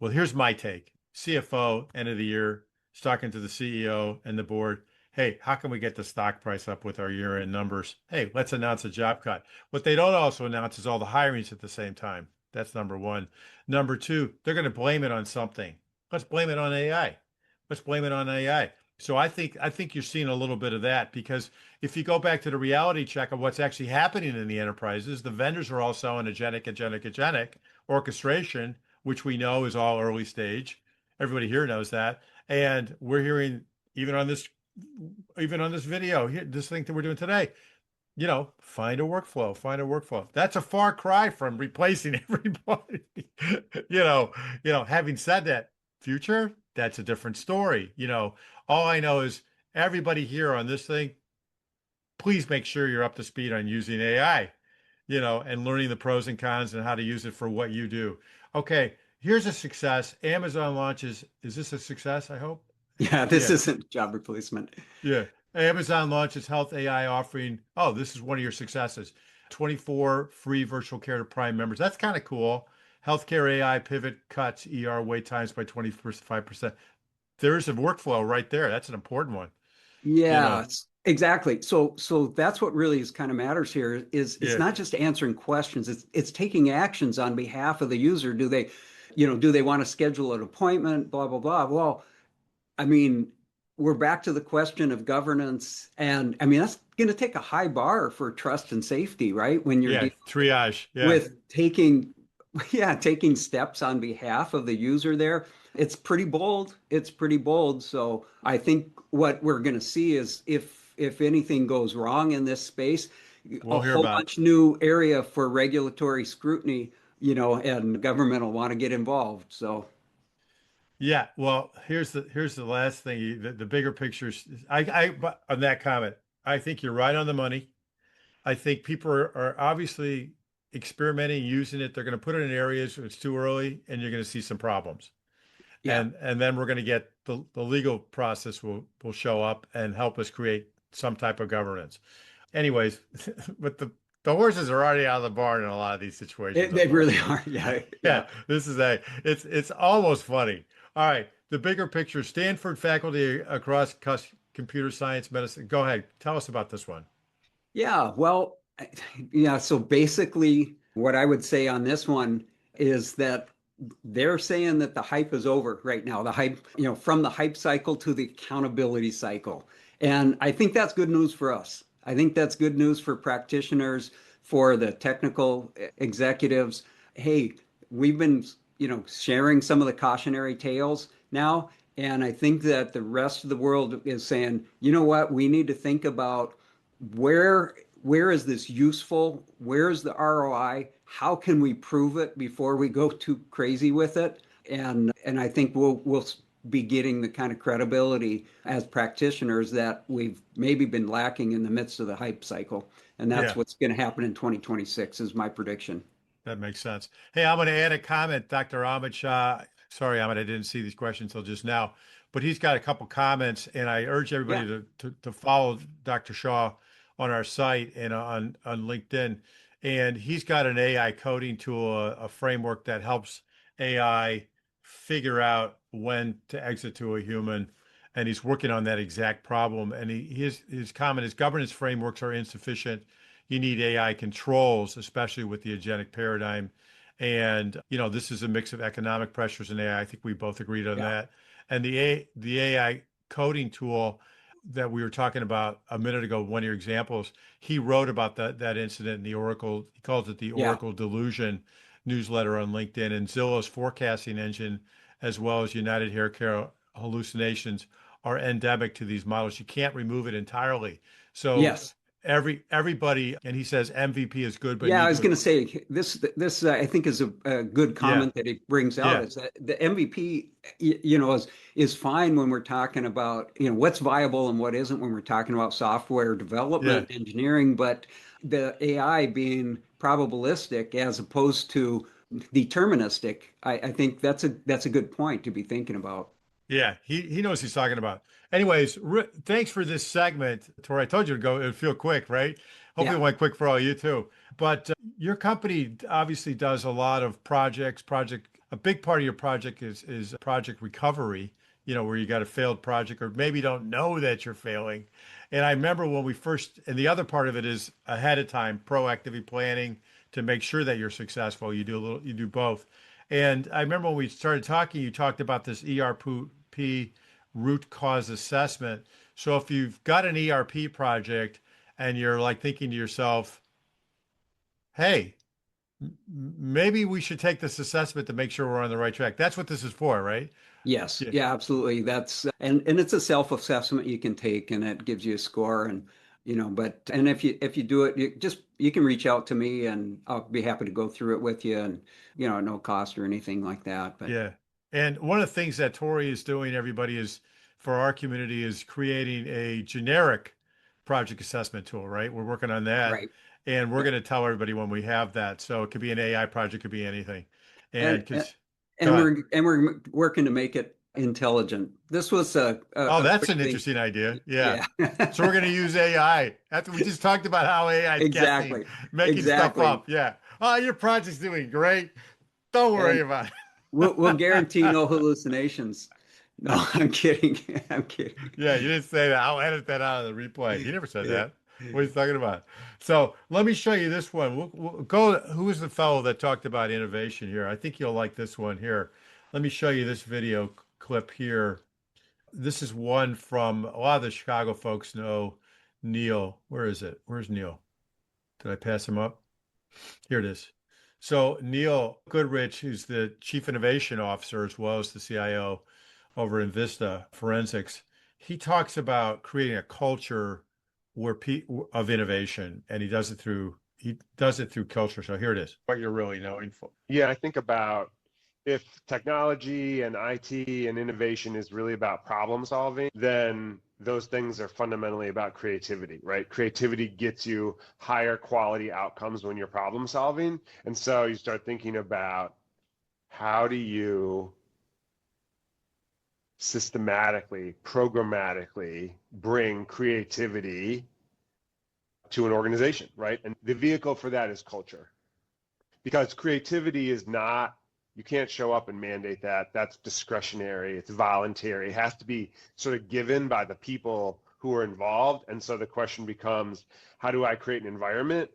well, here's my take. CFO, end of the year, is talking to the CEO and the board. Hey, how can we get the stock price up with our year-end numbers? Hey, let's announce a job cut. What they don't also announce is all the hirings at the same time. That's number one. Number two, they're going to blame it on something. Let's blame it on AI. Let's blame it on AI. So I think you're seeing a little bit of that because if you go back to the reality check of what's actually happening in the enterprises, the vendors are all selling agentic orchestration, which we know is all early stage. Everybody here knows that. And we're hearing even on this video here, this thing that we're doing today, find a workflow. That's a far cry from replacing everybody. Having said that, future, that's a different story. All I know is everybody here on this thing, please make sure you're up to speed on using AI, and learning the pros and cons and how to use it for what you do. Okay, here's a success. Amazon launches, is this a success, I hope? Yeah, this Yeah. isn't job replacement. Yeah. Amazon launches health AI offering. Oh, this is one of your successes. 24 free virtual care to Prime members. That's kind of cool. Healthcare AI pivot cuts ER wait times by 25%. There's a workflow right there. That's an important one. You know. Yeah, exactly. So that's what really is kind of matters here is it's Yeah. not just answering questions, it's taking actions on behalf of the user. Do they want to schedule an appointment, blah, blah, blah. Well, I mean, we're back to the question of governance. And I mean, that's going to take a high bar for trust and safety, right? When you're Yeah. dealing Triage. Yeah. with taking steps on behalf of the user there. It's pretty bold. It's pretty bold. So I think what we're going to see is if anything goes wrong in this space, a We'll hear whole about it. bunch new area for regulatory scrutiny, and government will want to get involved. So Yeah. Well, here's the last thing. The bigger pictures. But on that comment, I think you're right on the money. I think people are obviously experimenting, using it. They're going to put it in areas where it's too early, and you're going to see some problems. yeah. And then we're going to get the legal process will show up and help us create some type of governance. Anyways, but the horses are already out of the barn in a lot of these situations, They really unfortunately. are. Yeah, yeah. Yeah, it's almost funny. All right, the bigger picture. Stanford faculty across computer science, medicine. Go ahead, tell us about this one. Yeah, well, yeah, so basically what I would say on this one is that they're saying that the hype is over right now. The hype, from the hype cycle to the accountability cycle. And I think that's good news for us. I think that's good news for practitioners, for the technical executives. Hey, we've been, sharing some of the cautionary tales now, and I think that the rest of the world is saying, you know what, we need to think about where where is this useful? Where is the ROI? How can we prove it before we go too crazy with it? And I think we'll be getting the kind of credibility as practitioners that we've maybe been lacking in the midst of the hype cycle. And that's Yeah. what's going to happen in 2026 is my prediction. That makes sense. Hey, I'm going to add a comment, Dr. Ahmed Shah. Sorry, Ahmed, I didn't see these questions until just now, but he's got a couple comments, and I urge everybody Yeah. to follow Dr. Shaw on our site and on LinkedIn. And he's got an AI coding tool, a framework that helps AI figure out when to exit to a human. And he's working on that exact problem. And his comment is governance frameworks are insufficient. You need AI controls, especially with the agentic paradigm. And, this is a mix of economic pressures and AI. I think we both agreed on Yeah. that. And the AI coding tool that we were talking about a minute ago, one of your examples, he wrote about that incident in the Oracle, he calls it the Yeah. Oracle Delusion newsletter on LinkedIn, and Zillow's forecasting engine, as well as United Haircare hallucinations are endemic to these models. You can't remove it entirely. So Yes. everybody, and he says MVP is good, but Yeah, I need was to, going to say this. I think is a good yeah, comment that it brings out yeah, is that the MVP, is fine when we're talking about what's viable and what isn't when we're talking about software yeah. development, engineering, but the AI being probabilistic as opposed to deterministic, I think that's a good point to be thinking about. Yeah, he knows he's talking about. Anyways, thanks for this segment, Tori. I told you to go. It'd feel quick, right? Hopefully, Yeah, it went quick for all you too. But your company obviously does a lot of projects. A big part of your project is project recovery. Where you got a failed project, or maybe don't know that you're failing. And I remember when we first, and the other part of it is ahead of time, proactively planning to make sure that you're successful. You do both. And I remember when we started talking, you talked about this ERP root cause assessment. So if you've got an ERP project and you're like thinking to yourself, hey, maybe we should take this assessment to make sure we're on the right track. That's what this is for, right? yes, Yeah. yeah, absolutely. That's and it's a self-assessment you can take, and it gives you a score, and but and if you do it, you can reach out to me, and I'll be happy to go through it with you, and no cost or anything like that. But Yeah. And one of the things that Tori is doing, everybody is for our community is creating a generic project assessment tool, right? We're working on that. right, And we're yeah, going to tell everybody when we have that. So it could be an AI project, could be anything. And and and because, go and ahead. we're working to make it intelligent. This was Oh, a that's quick an thing. interesting idea. Yeah. Yeah, So we're going to use AI. After we just talked about how AI is guessing, exactly, making stuff exactly, up. Yeah. Oh, your project's doing great. Don't worry and about it. we'll guarantee no hallucinations. No, I'm kidding. I'm kidding. Yeah, you didn't say that. I'll edit that out of the replay. He never said Yeah. that. What are you talking about? So let me show you this one. We'll go. Who is the fellow that talked about innovation here? I think you'll like this one here. Let me show you this video clip here. This is one from a lot of the Chicago folks know Neil. Where is it? Where's Neil? Did I pass him up? Here it is. So Neil Goodrich, who's the Chief Innovation Officer as well as the CIO over in Vista Forensics, he talks about creating a culture of innovation, and he does it through culture. So here it is. What you're really knowing for. Yeah, I think about if technology and IT and innovation is really about problem solving, then those things are fundamentally about creativity, right? Creativity gets you higher quality outcomes when you're problem solving. And so you start thinking about how do you systematically, programmatically bring creativity to an organization, right? And the vehicle for that is culture. Because creativity is not, you can't show up and mandate that. That's discretionary, it's voluntary. It has to be sort of given by the people who are involved. And so the question becomes, how do I create an environment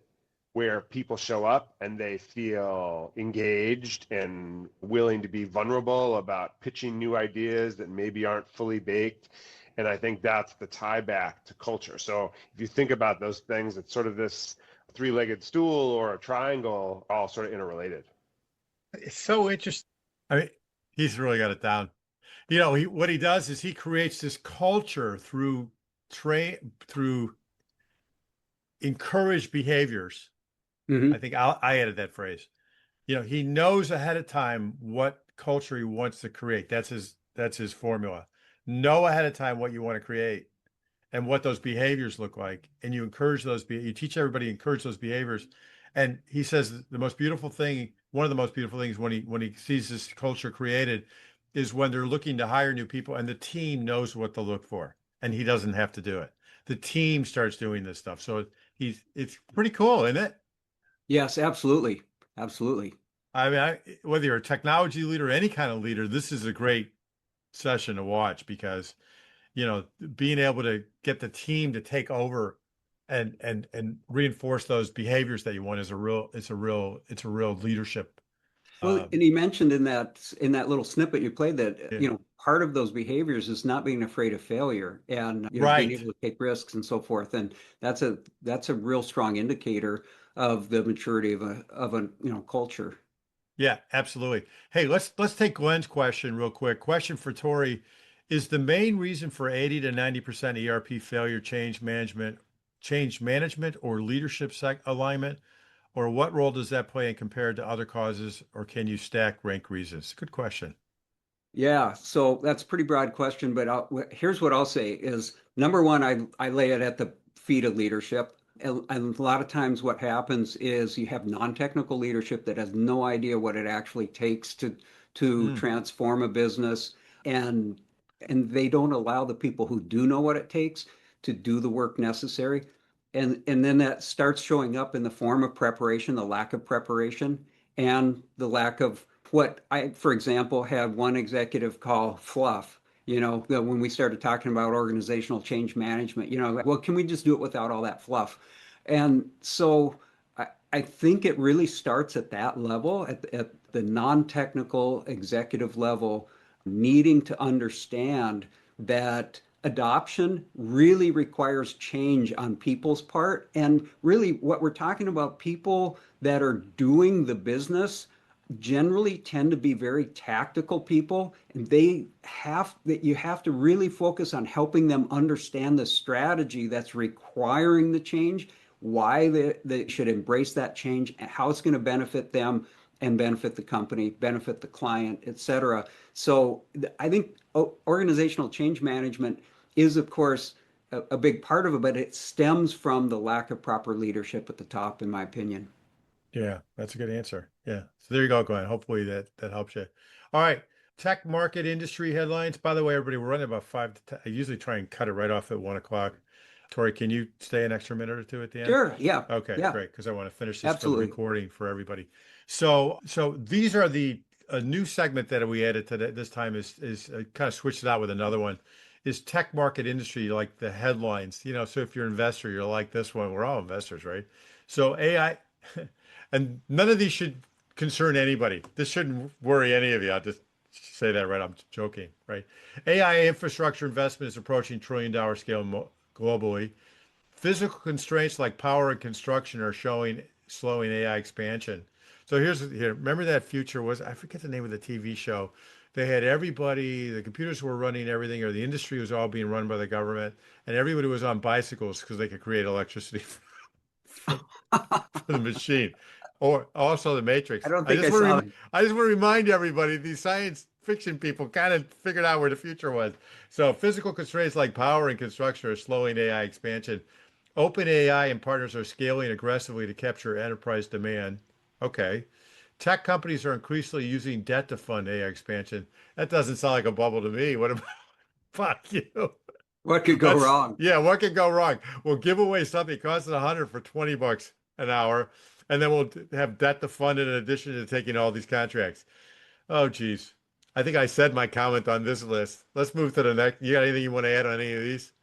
where people show up and they feel engaged and willing to be vulnerable about pitching new ideas that maybe aren't fully baked? And I think that's the tie back to culture. So if you think about those things, it's sort of this three-legged stool or a triangle, all sort of interrelated. It's so interesting. I mean, he's really got it down. What he does is he creates this culture through encouraged behaviors. I Hmm. think I added that phrase. He knows ahead of time what culture he wants to create. That's his formula. Know ahead of time what you want to create and what those behaviors look like, and you encourage you teach everybody, encourage those behaviors, And he says the most beautiful thing, one of the most beautiful things when he sees this culture created is when they're looking to hire new people and the team knows what to look for and he doesn't have to do it. The team starts doing this stuff. So it's pretty cool, isn't it? Yes, absolutely. Absolutely. I mean, whether you're a technology leader or any kind of leader, this is a great session to watch because, you know, being able to get the team to take over and reinforce those behaviors that you want is a real leadership. Well, Uh, and he mentioned in that little snippet you played that, yeah. you know, part of those behaviors is not being afraid of failure and, you know, being Right. able to take risks and so forth. And that's a real strong indicator of the maturity of a, you know, culture. Yeah, absolutely. Hey, let's take Glenn's question real quick. Question for Tory. Is the main reason for 80 to 90% ERP failure change management or leadership alignment? Or what role does that play in compared to other causes, or can you stack rank reasons? Good question. Yeah, so that's a pretty broad question, but here's what I'll say is number one, I lay it at the feet of leadership. And a lot of times what happens is you have non-technical leadership that has no idea what it actually takes to Mm, transform a business and and they don't allow the people who do know what it takes to do the work necessary. And then that starts showing up in the form of preparation, the lack of preparation, and the lack of what I, for example, had one executive call fluff. You know, when we started talking about organizational change management, you know, like, well, can we just do it without all that fluff? And so I think it really starts at that level, at the non-technical executive level, needing to understand that adoption really requires change on people's part. And really, what we're talking about, people that are doing the business generally tend to be very tactical people, and you have to really focus on helping them understand the strategy that's requiring the change, why they should embrace that change, and how it's going to benefit them and benefit the company, benefit the client, etc. So I think organizational change management is, of course, a big part of it, but it stems from the lack of proper leadership at the top, in my opinion. yeah, that's a good answer. Yeah. So there you go, Glenn. Hopefully that helps you. All right. Tech market industry headlines. By the way, everybody, we're running about 5 to 10. I usually try and cut it right off at 1 o'clock. Tori, can you stay an extra minute or two at the end? Sure, yeah, Okay, yeah, great. Because I want to finish this for the absolutely. recording for everybody. So these are a new segment that we added today. This time is kind of switched it out with another one. Is tech market industry like the headlines? You know, so if you're an investor, you're like this one. We're all investors, right? So AI, and none of these should concern anybody. This shouldn't worry any of you. I'll just say that right. I'm joking, right? AI infrastructure investment is approaching $1 trillion scale globally. Physical constraints like power and construction are showing slowing AI expansion. So here. Remember that future was, I forget the name of the TV show. They had everybody, the computers were running everything, or the industry was all being run by the government, and everybody was on bicycles because they could create electricity for, for the machine. Or also the I Matrix. don't think I saw that. I just want to remind everybody these science fiction people kind of figured out where the future was. So physical constraints like power and construction are slowing AI expansion. OpenAI and partners are scaling aggressively to capture enterprise demand. Okay. Tech companies are increasingly using debt to fund AI expansion. That doesn't sound like a bubble to me. What about fuck you? What could go Let's wrong? yeah, what could go wrong? We'll give away something costing 100 for 20 bucks an hour, and then we'll have debt to fund it in addition to taking all these contracts. Oh, geez. I think I said my comment on this list. Let's move to the next. You got anything you want to add on any of these?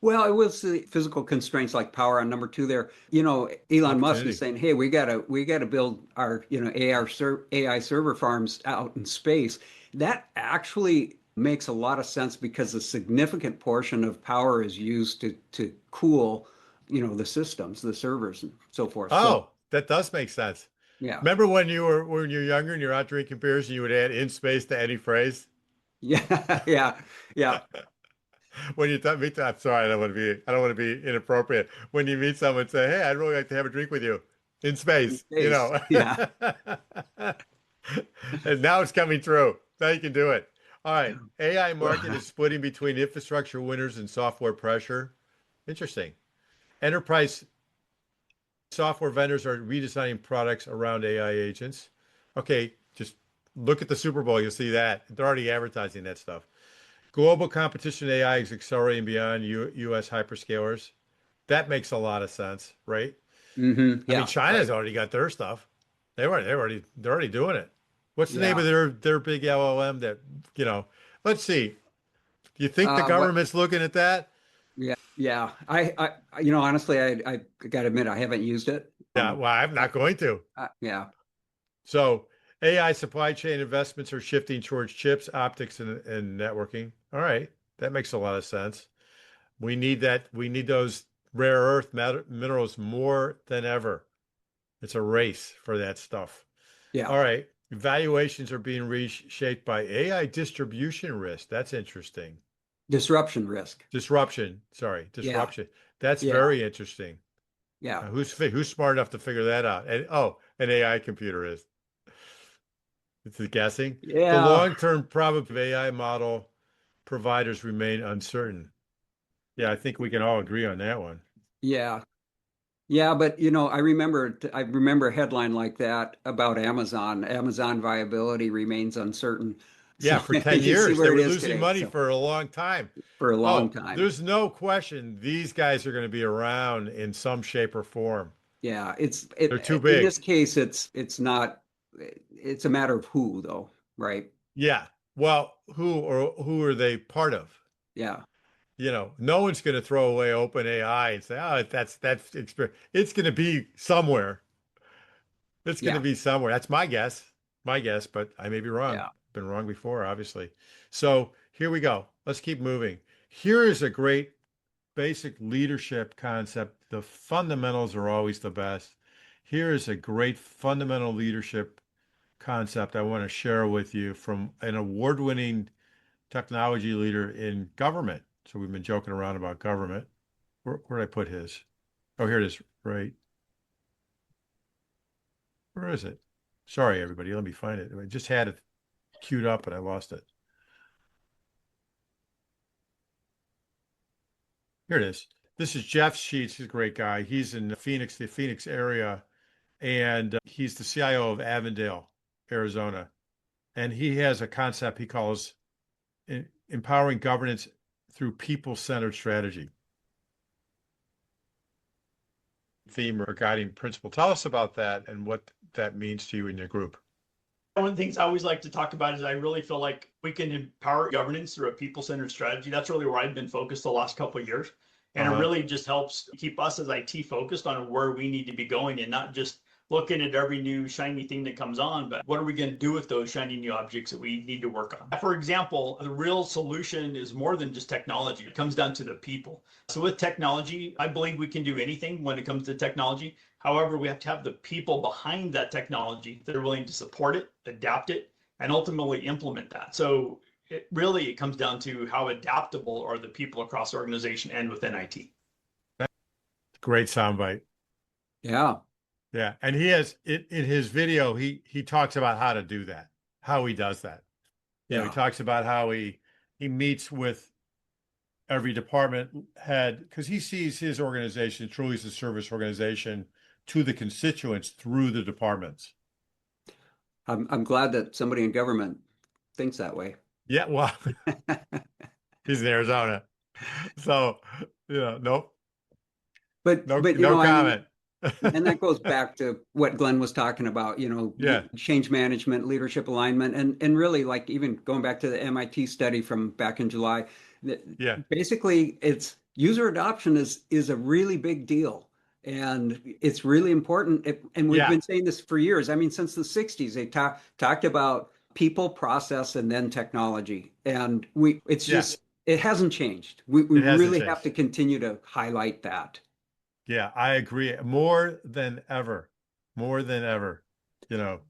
Well, I will say physical constraints like power on number two there. You know, Elon Musk is Opportunity. saying, "Hey, we gotta build our, you know, AI server farms out in space." That actually makes a lot of sense because a significant portion of power is used to cool, you know, the systems, the servers, and so forth. So, Oh, that does make sense. yeah, Remember when you're younger and you're out drinking beers and you would add in space to any phrase? yeah, yeah, yeah. When you meet, I'm sorry, I don't want to be inappropriate. When you meet someone, say, "Hey, I'd really like to have a drink with you in In space," you space, know. yeah. And now it's coming true. Now you can do it. All right. AI market is splitting between infrastructure winners and software pressure. Interesting. Enterprise Software vendors are redesigning products around AI agents. Okay, just look at the Super Bowl. You'll see that. They're already advertising that stuff. Global competition in AI is accelerating beyond US hyperscalers. That makes a lot of sense, right? I mean, Yeah, China's right. already got their stuff. They're already doing it. What's the name Yeah. of their big LLM that, you know, let's see. Do you think the What? government's looking at that? Yeah, yeah. Honestly, I got to admit, I haven't used it. Yeah, well, I'm not going to. Yeah, So AI supply chain investments are shifting towards chips, optics, and networking. All right, that makes a lot of sense. We need that. We need those rare earth minerals more than ever. It's a race for that stuff. yeah. All right. Valuations are being reshaped by AI distribution risk. That's interesting. Disruption risk. Disruption. Sorry, Yeah, disruption. That's yeah, very interesting. yeah, Who's smart enough to figure that out? And oh, an AI computer is. It's a guessing. The yeah, long-term probability of AI model providers remain uncertain. Yeah, I think we can all agree on that one. yeah. Yeah, but I remember a headline like that about Amazon. Amazon viability remains uncertain. So Yeah, for 10 you see years. They where it were is losing today. money So for a long time. for a long Oh, time. there's no question these guys are going to be around in some shape or form. Yeah, They're too in big. this case it's not it's a matter of who though, right? Yeah. Well, who are they part of? Yeah. You know, no one's going to throw away open AI and say, "Oh, that's experience." It's going to be somewhere. It's going to Yeah. be somewhere. That's my guess. My guess, but I may be wrong. Yeah. Been wrong before, obviously. So here we go. Let's keep moving. Here is a great basic leadership concept. The fundamentals are always the best. Here is a great fundamental leadership concept I want to share with you from an award-winning technology leader in government. So we've been joking around about government. Where did I put his? Oh, here it is. Right. Where is it? Sorry, everybody. Let me find it. I just had it queued up and I lost it. Here it is. This is Jeff Sheets. He's a great guy. He's in Phoenix, the Phoenix area, and he's the CIO of Avondale, Arizona. And he has a concept he calls empowering governance through people-centered strategy. Theme or guiding principle. Tell us about that and what that means to you and your group. One of the things I always like to talk about is I really feel like we can empower governance through a people-centered strategy. That's really where I've been focused the last couple of years. And it really just helps keep us as IT focused on where we need to be going and not just looking at every new shiny thing that comes on, but what are we going to do with those shiny new objects that we need to work on? For example, the real solution is more than just technology. It comes down to the people. So with technology, I believe we can do anything when it comes to technology. However, we have to have the people behind that technology that are willing to support it, adapt it, and ultimately implement that. So it comes down to how adaptable are the people across the organization and within IT. Great soundbite. Yeah. Yeah, and he has in his video. He talks about how to do that, how he does that. You know, he Yeah. talks about how he meets with every department head because he sees his organization truly as a service organization to the constituents through the departments. I'm glad that somebody in government thinks that way. Yeah, well, he's in Arizona, so nope, But no, but no I mean, comment. and that goes back to what Glenn was talking about, Yeah, change management, leadership alignment, and really like even going back to the MIT study from back in July, yeah, basically it's user adoption is a really big deal. And it's really important. And we've yeah, been saying this for years. I mean, since the 60s, they talked about people, process, and then technology. And yeah. it hasn't changed. We It hasn't really have changed. to continue to highlight that. Yeah, I agree. More than ever, more than ever. You know.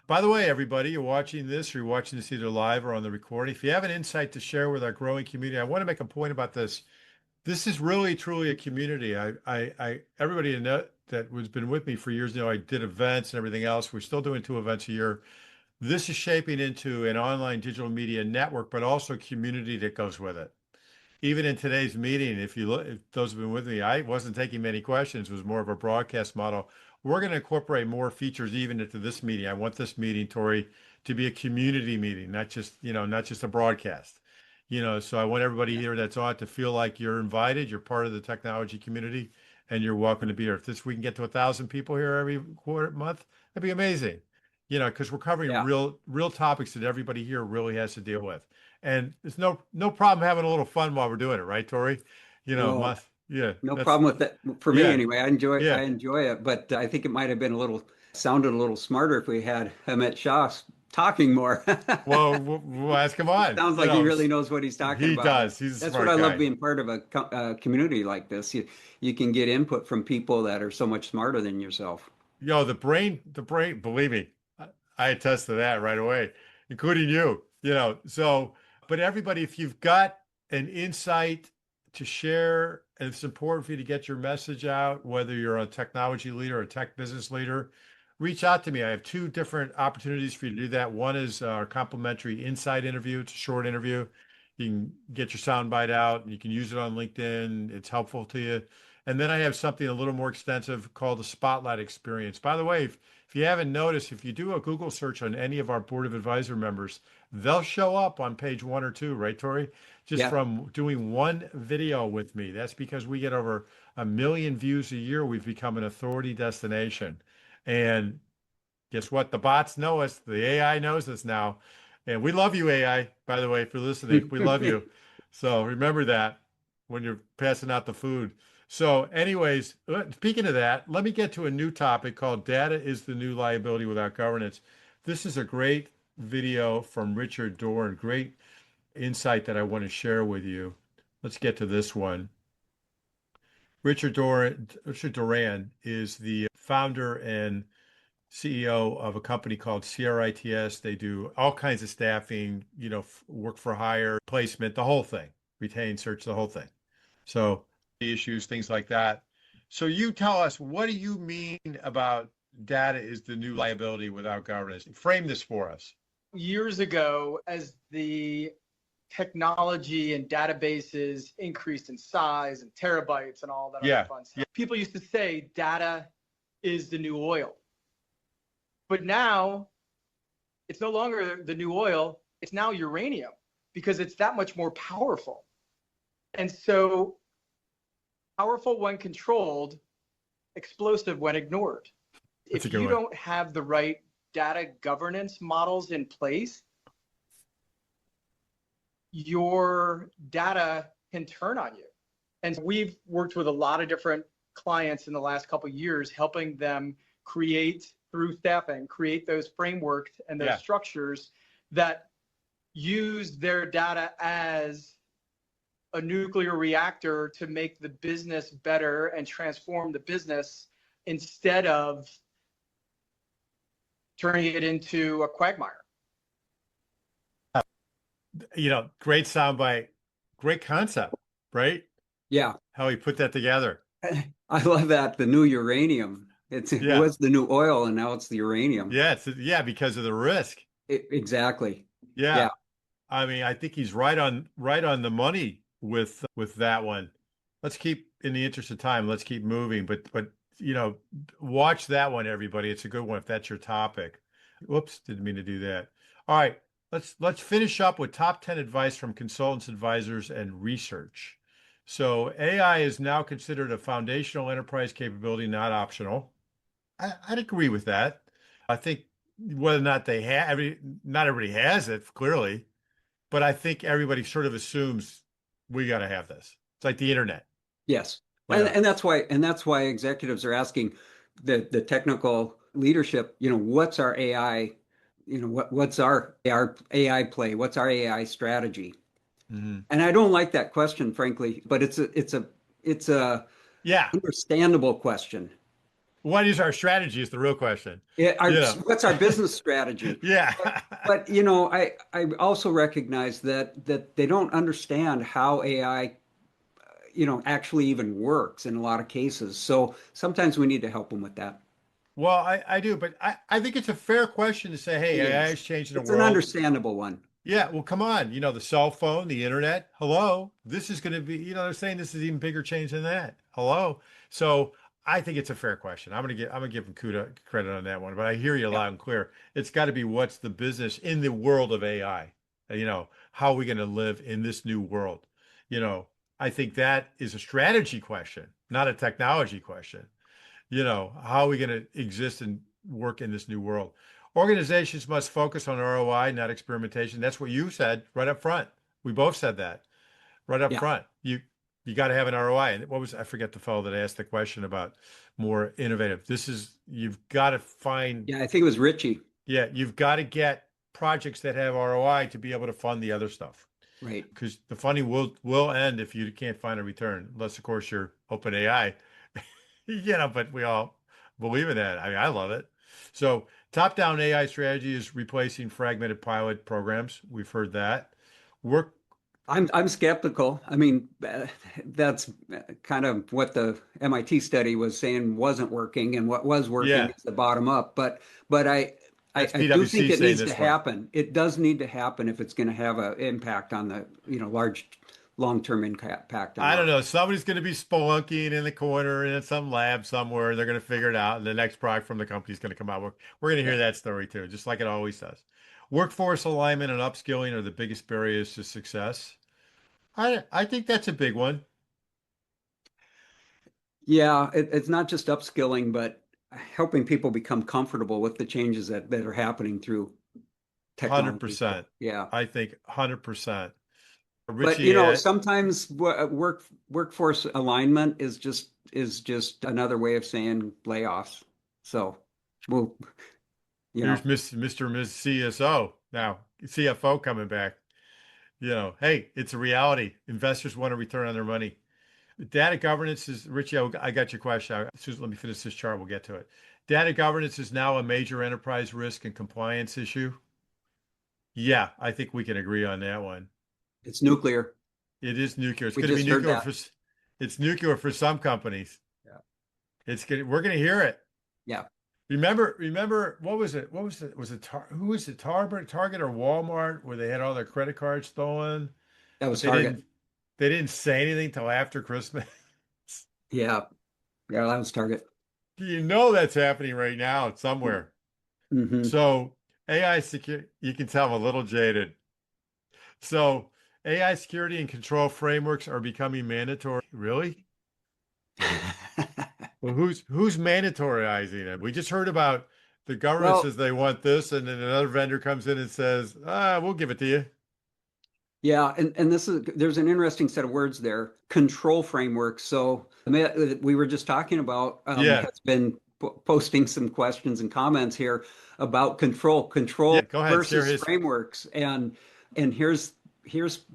By the way, everybody, you're watching this, or you're watching this either live or on the recording. If you have an insight to share with our growing community, I want to make a point about this. This is really, truly a community. Everybody that has been with me for years, I did events and everything else. We're still doing 2 events a year. This is shaping into an online digital media network, but also community that goes with it. even in today's meeting, if you look, if those have been with me, I wasn't taking many questions. It was more of a broadcast model. We're going to incorporate more features even into this meeting. I want this meeting, Tori, to be a community meeting, not just, not just a broadcast. So I want everybody here that's on it to feel like you're invited, you're part of the technology community, and you're welcome to be here. If we can get to 1,000 people here every month, that'd be amazing. Because we're covering Yeah. real topics that everybody here really has to deal with. And there's no problem having a little fun while we're doing it, right, Tori? No, Yeah, no problem with that. For me yeah, anyway, I enjoy yeah. it, but I think it might have been sounded a little smarter if we had Amit Shah talking more. Well, we'll ask him on. Sounds like he really knows what he's talking He about. does. He's a That's smart what I love guy. being part of a community like this. You can get input from people that are so much smarter than yourself. The brain, believe me, I attest to that right away, including you, so, but everybody, if you've got an insight to share, and it's important for you to get your message out, whether you're a technology leader or a tech business leader, reach out to me. I have two different opportunities for you to do that. One is our complimentary insight interview. It's a short interview. You can get your soundbite out and you can use it on LinkedIn. It's helpful to you. And then I have something a little more extensive called the Spotlight Experience. By the way, if you haven't noticed, if you do a Google search on any of our Board of Advisor members, they'll show up on page 1 or 2, right, Tori? Just from doing one video with me. That's because we get over 1 million views a year. We've become an authority destination. And guess what? The bots know us. The AI knows us now. And we love you, AI, by the way, for listening. We love you. So remember that when you're passing out the food. So anyways, speaking of that, let me get to a new topic called Data is the New Liability Without Governance. This is a great video from Richard Doran, great insight that I want to share with you. Let's get to this one. Richard Doran is the founder and CEO of a company called CRITS. They do all kinds of staffing, work for hire, placement, the whole thing, retain, search, the whole thing. So issues, things like that. So you tell us, what do you mean about data is the new liability without governance? Frame this for us. Years ago, as the technology and databases increased in size and terabytes and all that other fun stuff, people used to say data is the new oil. But now it's no longer the new oil, it's now uranium because it's that much more powerful. And so powerful when controlled, explosive when ignored. If you don't have the right data governance models in place, your data can turn on you. And we've worked with a lot of different clients in the last couple of years, helping them through staffing, create those frameworks and those structures that use their data as a nuclear reactor to make the business better and transform the business instead of turning it into a quagmire. Great soundbite, great concept, right? Yeah. How he put that together. I love that. The new uranium. It was the new oil and now it's the uranium. Yeah, because of the risk. Exactly. Yeah. I mean, I think he's right on the money with that one. Let's keep, in the interest of time, let's keep moving. But watch that one, everybody. It's a good one if that's your topic. Whoops, didn't mean to do that. All right, let's finish up with top 10 advice from consultants, advisors, and research. So AI is now considered a foundational enterprise capability, not optional. I'd agree with that. I think whether or not not everybody has it, clearly, but I think everybody sort of assumes we got to have this. It's like the internet. Yes. And that's why executives are asking the technical leadership, what's our AI, what's our AI play? What's our AI strategy? Mm-hmm. And I don't like that question, frankly, but it's a understandable question. What is our strategy is the real question. What's our business strategy? But I also recognize that they don't understand how AI actually even works in a lot of cases. So sometimes we need to help them with that. Well, I do, but I think it's a fair question to say, hey, AI is changing the world. It's an understandable one. Yeah, well, come on. The cell phone, the internet. Hello. This is going to be, they're saying this is even bigger change than that. Hello. So I think it's a fair question. I'm gonna give them credit on that one, but I hear you Yeah. loud and clear. It's got to be what's the business in the world of AI? How are we going to live in this new world? You know, I think that is a strategy question, not a technology question. How are we going to exist and work in this new world? Organizations must focus on ROI, not experimentation. That's what you said right up front. We both said that right up Yeah. front. You got to have an ROI. And I forget the fellow that asked the question about more innovative. You've got to find, Yeah. I think it was Richie. yeah, you've got to get projects that have ROI to be able to fund the other stuff. Right. Because the funding will end if you can't find a return, unless of course you're open AI. But we all believe in that. I mean, I love it. So top-down AI strategy is replacing fragmented pilot programs. We've heard that. Work. I'm skeptical. I mean, that's kind of what the MIT study was saying wasn't working, and what was working Yeah, is the bottom up. But that's I do think PwC it saying needs to this one. happen. It does need to happen if it's going to have an impact on the large long-term impact on I don't our. know. Somebody's going to be spelunking in the corner in some lab somewhere. They're going to figure it out, and the next product from the company is going to come out. We're going to Yeah. hear that story too, just like it always does. Workforce alignment and upskilling are the biggest barriers to success. I think that's a big one. Yeah, it's not just upskilling, but helping people become comfortable with the changes that are happening through technology. So, 100%. yeah. I think 100%. But Richie, sometimes workforce alignment is just another way of saying layoffs. So, well, you here's know, Mr. and Ms. CSO now, CFO coming back. Hey, it's a reality. Investors want a return on their money. Data governance is, Richie, I got your question. Susan, let me finish this chart. We'll get to it. Data governance is now a major enterprise risk and compliance issue. Yeah, I think we can agree on that one. it's nuclear. It is nuclear. It's We going to be just heard nuclear that. it's nuclear for some companies. Yeah. We're going to hear it. Yeah, Remember what was it? What was it? Who was it? Target or Walmart where they had all their credit cards stolen, that but was Target. they didn't say anything till after Christmas. Yeah, yeah, that was Target. That's happening right now somewhere. Hmm. So AI security, you can tell I'm a little jaded. So AI security and control frameworks are becoming mandatory. Really? Well, who's mandatorizing it? We just heard about the government Well, says they want this, and then another vendor comes in and says, we'll give it to you. yeah, and there's an interesting set of words there. Control frameworks. So we were just talking about Yeah. has been posting some questions and comments here about Yeah. control Go ahead. Share versus his. frameworks, and here's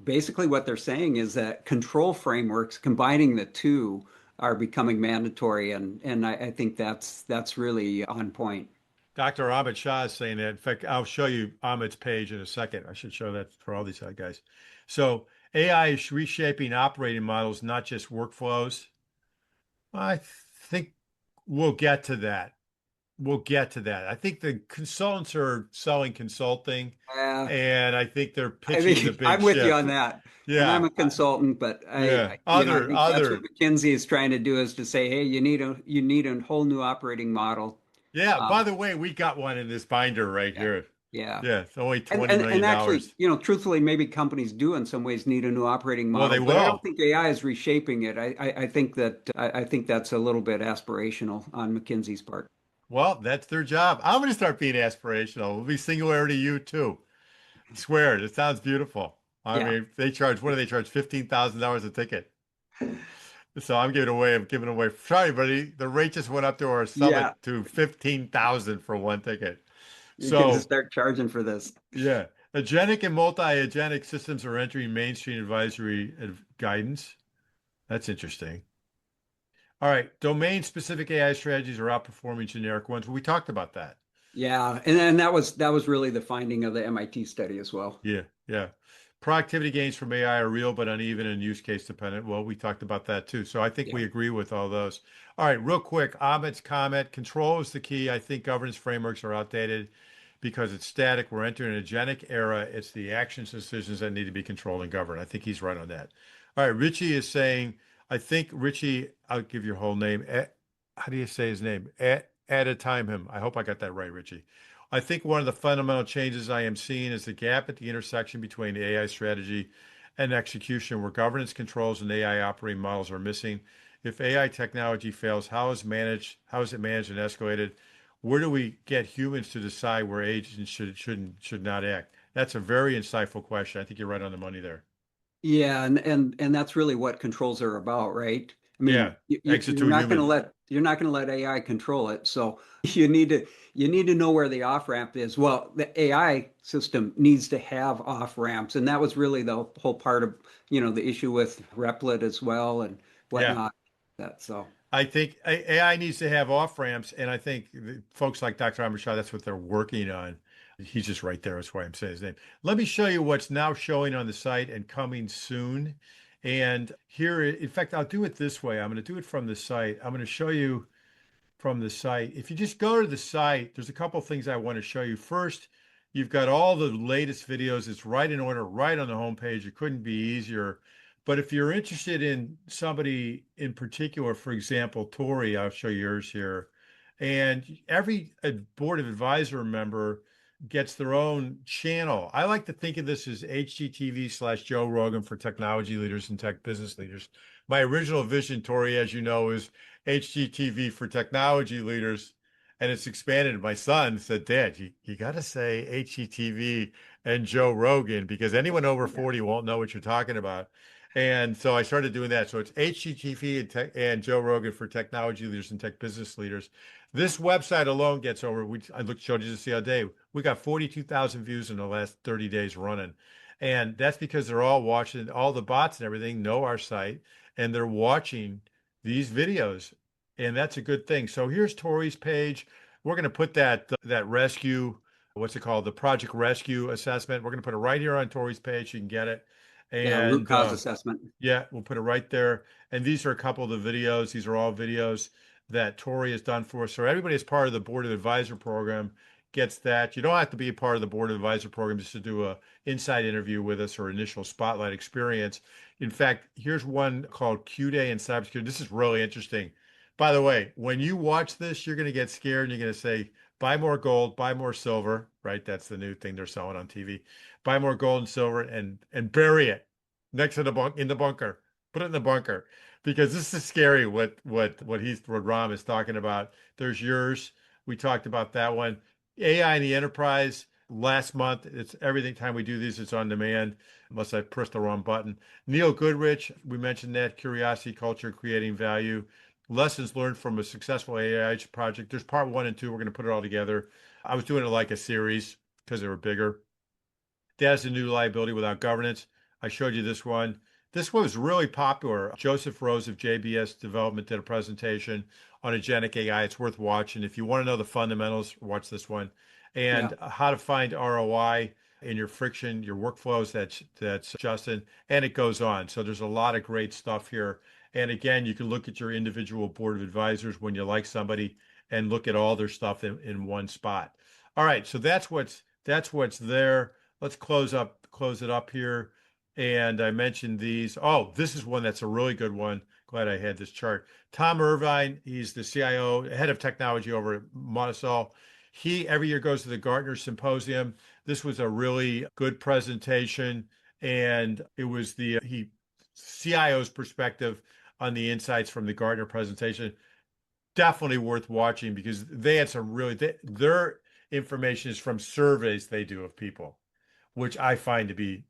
basically what they're saying is that control frameworks, combining the two, are becoming mandatory, and I think that's really on point. Dr. Ahmed Shah is saying that. In fact, I'll show you Ahmed's page in a second. I should show that for all these guys. So AI is reshaping operating models, not just workflows. I think we'll get to that. We'll get to that. I think the consultants are selling consulting, Uh, and I think they're I pitching the think big I'm with you shift. on that. And I'm Yeah, a consultant, but yeah. I Other, think that's what other. McKinsey is trying to do is to say, hey, you need a whole new operating model. Yeah. By Um, the way, we got one in this binder right yeah, here. yeah. Yeah, it's only And, $20 and and million. actually, truthfully, maybe companies do in some ways need a new operating Well, they model, but I don't will. think AI is reshaping it. I think that's a little bit aspirational on McKinsey's part. Well, that's their job. I'm going to start being aspirational. We'll be singularity you too. Swear it. It sounds beautiful. I Yeah, mean, what do they charge? $15,000 a ticket. So I'm giving away. Sorry, buddy. The rate just went up to our yeah. summit to 15,000 for one ticket. You're going to So start charging for this. yeah, agentic and multi-agentic systems are entering mainstream advisory guidance. That's interesting. All right, domain-specific AI strategies are outperforming generic ones. We talked about that. Yeah, and that was really the finding of the MIT study as well. Yeah, yeah. Productivity gains from AI are real but uneven and use case dependent. Well, we talked about that too. So I think Yeah. we agree with all those. All right, real quick, Ahmed's comment. Control is the key. I think governance frameworks are outdated. because it's static. We're entering an agentic era. It's the actions, decisions that need to be controlled and governed. I think he's right on that. All right, Richie is saying, I think Richie, I'll give your whole name. How do you say his name? At a time him. I hope I got that right, Richie. I think one of the fundamental changes I am seeing is the gap at the intersection between the AI strategy and execution, where governance controls and AI operating models are missing. If AI technology fails, how is it managed and escalated? Where do we get humans to decide where agents should not act? That's a very insightful question. I think you're right on the money there. Yeah, and that's really what controls are about, right? I mean, Yeah, exit to a human. you're not going to let AI control it. So you need to know where the off ramp is. Well, the AI system needs to have off ramps, and that was really the whole part of the issue with Replit as well and Yeah. whatnot. That so. I think AI needs to have off ramps, and I think folks like Dr. Amr Shah, that's what they're working on. He's just right there. That's why I'm saying his name. Let me show you what's now showing on the site and coming soon. And here, in fact, I'll do it this way. I'm going to do it from the site. I'm going to show you from the site. If you just go to the site, there's a couple things I want to show you. First, you've got all the latest videos. It's right in order, right on the homepage. It couldn't be easier. But if you're interested in somebody in particular, for example, Tory, I'll show yours here. And every board of advisor member gets their own channel. I like to think of this as HGTV/Joe Rogan for technology leaders and tech business leaders. My original vision, Tory, as you know, is HGTV for technology leaders, and it's expanded. My son said, Dad, you got to say HGTV and Joe Rogan because anyone over 40 won't know what you're talking about. And so I started doing that. So it's HGTV and Joe Rogan for technology leaders and tech business leaders. This website alone gets over, showed you this the other day. We got 42,000 views in the last 30 days running. And that's because they're all watching, all the bots and everything know our site, and they're watching these videos. And that's a good thing. So here's Tory's page. We're going to put that rescue, what's it called? The Project Rescue assessment. We're going to put it right here on Tory's page. You can get it. Yeah, root cause assessment. Yeah, we'll put it right there. And these are a couple of the videos. These are all videos that Tory has done for us. So everybody as part of the Board of Advisor program gets that. You don't have to be a part of the Board of Advisor program just to do a inside interview with us or initial spotlight experience. In fact, here's one called Q Day in Cybersecurity. This is really interesting. By the way, when you watch this, you're going to get scared and you're going to say, buy more gold, buy more silver, right? That's the new thing they're selling on TV. Buy more gold and silver and bury it next to in the bunker. Put it in the bunker because this is scary what Ram is talking about. There's yours. We talked about that one. AI in the enterprise last month. It's everything time we do these, it's on demand, unless I pressed the wrong button. Neil Goodrich, we mentioned that. Curiosity, culture, creating value. Lessons learned from a successful AI project. There's part 1 and 2. We're going to put it all together. I was doing it like a series because they were bigger. Data's a new liability without governance. I showed you this one. This one was really popular. Joseph Rose of JBS Development did a presentation on agentic AI. It's worth watching. If you want to know the fundamentals, watch this one. And how to find ROI in your friction, your workflows, that's Justin. And it goes on. So there's a lot of great stuff here. And again, you can look at your individual board of advisors when you like somebody and look at all their stuff in one spot. All right, so that's what's there. Let's close it up here. And I mentioned these. Oh, this is one that's a really good one. Glad I had this chart. Tom Irvine, he's the CIO, head of technology over at Monticello. He every year goes to the Gartner Symposium. This was a really good presentation, and it was the CIO's perspective on the insights from the Gartner presentation. Definitely worth watching because they had some their information is from surveys they do of people, which I find to be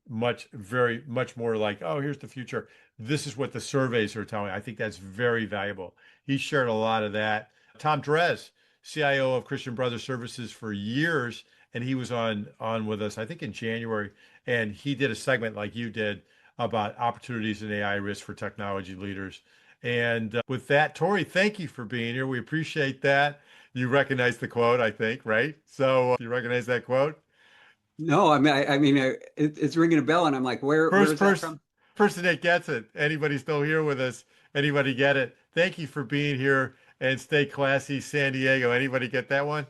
very much more like, oh, here's the future. This is what the surveys are telling me. I think that's very valuable. He shared a lot of that. Tom Drez, CIO of Christian Brothers Services for years, and he was on with us, I think in January, and he did a segment like you did about opportunities in AI risk for technology leaders. And with that, Tory, thank you for being here. We appreciate that. You recognize the quote, I think, right? So you recognize that quote? No, it's ringing a bell, and I'm like, where's that from? Person that gets it. Anybody still here with us? Anybody get it? Thank you for being here and stay classy, San Diego. Anybody get that one?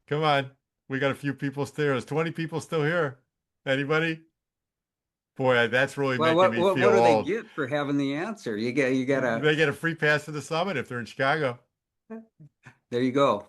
Come on. We got a few people still. There's 20 people still here. Anybody? Boy, that's really Well, making me what feel do they old. get for having the answer? You got They get a free pass to the summit if they're in Chicago. there you go.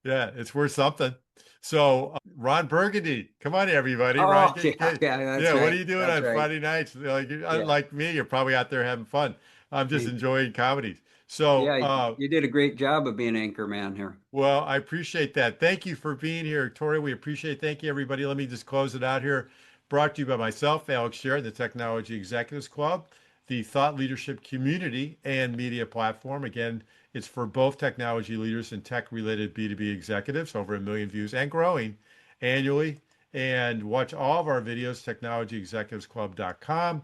Yeah, it's worth something. So, Ron Burgundy, come on, everybody. Oh, Ron, yeah, that's yeah, what right. are you doing That's on right. Friday nights? Like, Yeah. unlike me, you're probably out there having fun. I'm just Hey, enjoying comedies. So, yeah, you did a great job of being anchor man here. well, I appreciate that. Thank you for being here, Tori. We appreciate it. Thank you, everybody. Let me just close it out here. Brought to you by myself, Alex Jarett, the Technology Executives Club, the thought leadership community and media platform. Again, it's for both technology leaders and tech-related B2B executives, over 1 million views and growing annually. And watch all of our videos, technologyexecutivesclub.com.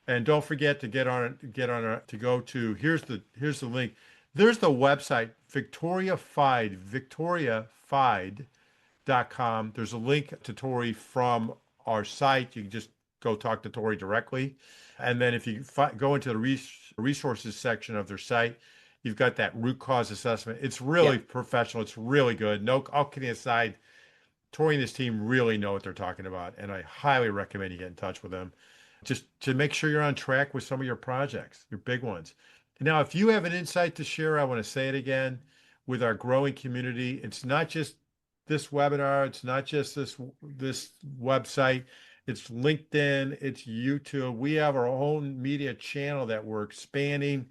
And don't forget to to go to, here's the link. There's the website, victoriafide.com. There's a link to Tory from our site. You can just go talk to Tory directly. And then if you go into the resources section of their site, you've got that root cause assessment. It's really professional. It's really good. No, all kidding aside, Tory and his team really know what they're talking about. And I highly recommend you get in touch with them just to make sure you're on track with some of your projects, your big ones. Now, if you have an insight to share, I want to say it again, with our growing community. It's not just this webinar. It's not just this website. It's LinkedIn. It's YouTube. We have our own media channel that we're expanding.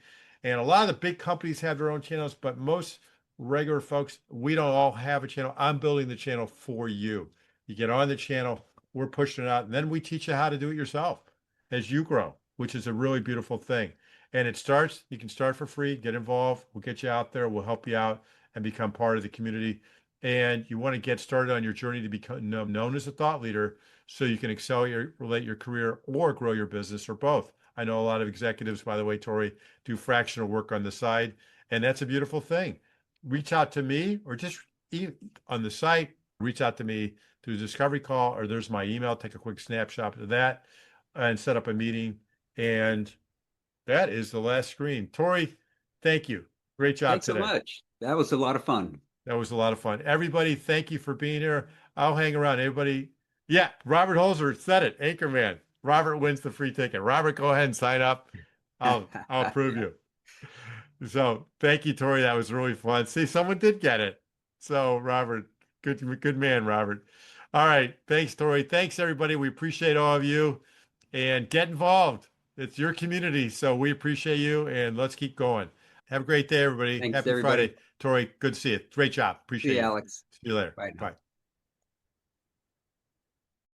And a lot of the big companies have their own channels, but most regular folks, we don't all have a channel. I'm building the channel for you. You get on the channel, we're pushing it out, and then we teach you how to do it yourself as you grow, which is a really beautiful thing. And you can start for free, get involved. We'll get you out there. We'll help you out and become part of the community. And you want to get started on your journey to become known as a thought leader so you can accelerate your career or grow your business or both. I know a lot of executives, by the way, Tory, do fractional work on the side, and that's a beautiful thing. Reach out to me or just on the site, reach out to me through the discovery call, or there's my email. Take a quick snapshot of that and set up a meeting. And that is the last screen. Tory, thank you. Great job Thanks today. so much. That was a lot of fun. That was a lot of fun. Everybody, thank you for being here. I'll hang around. Everybody, yeah, Robert Holzer said it. Anchorman. Robert wins the free ticket. Robert, go ahead and sign up. I'll approve you. So thank you, Tory. That was really fun. See, someone did get it. So Robert, good man, Robert. All right. Thanks, Tory. Thanks, everybody. We appreciate all of you. And get involved. It's your community. So we appreciate you. And let's keep going. Have a great day, everybody. Thanks, Happy everybody. Friday. Tory, good to see you. Great job. Appreciate See you, it. Alex. See you later. Bye now. Bye.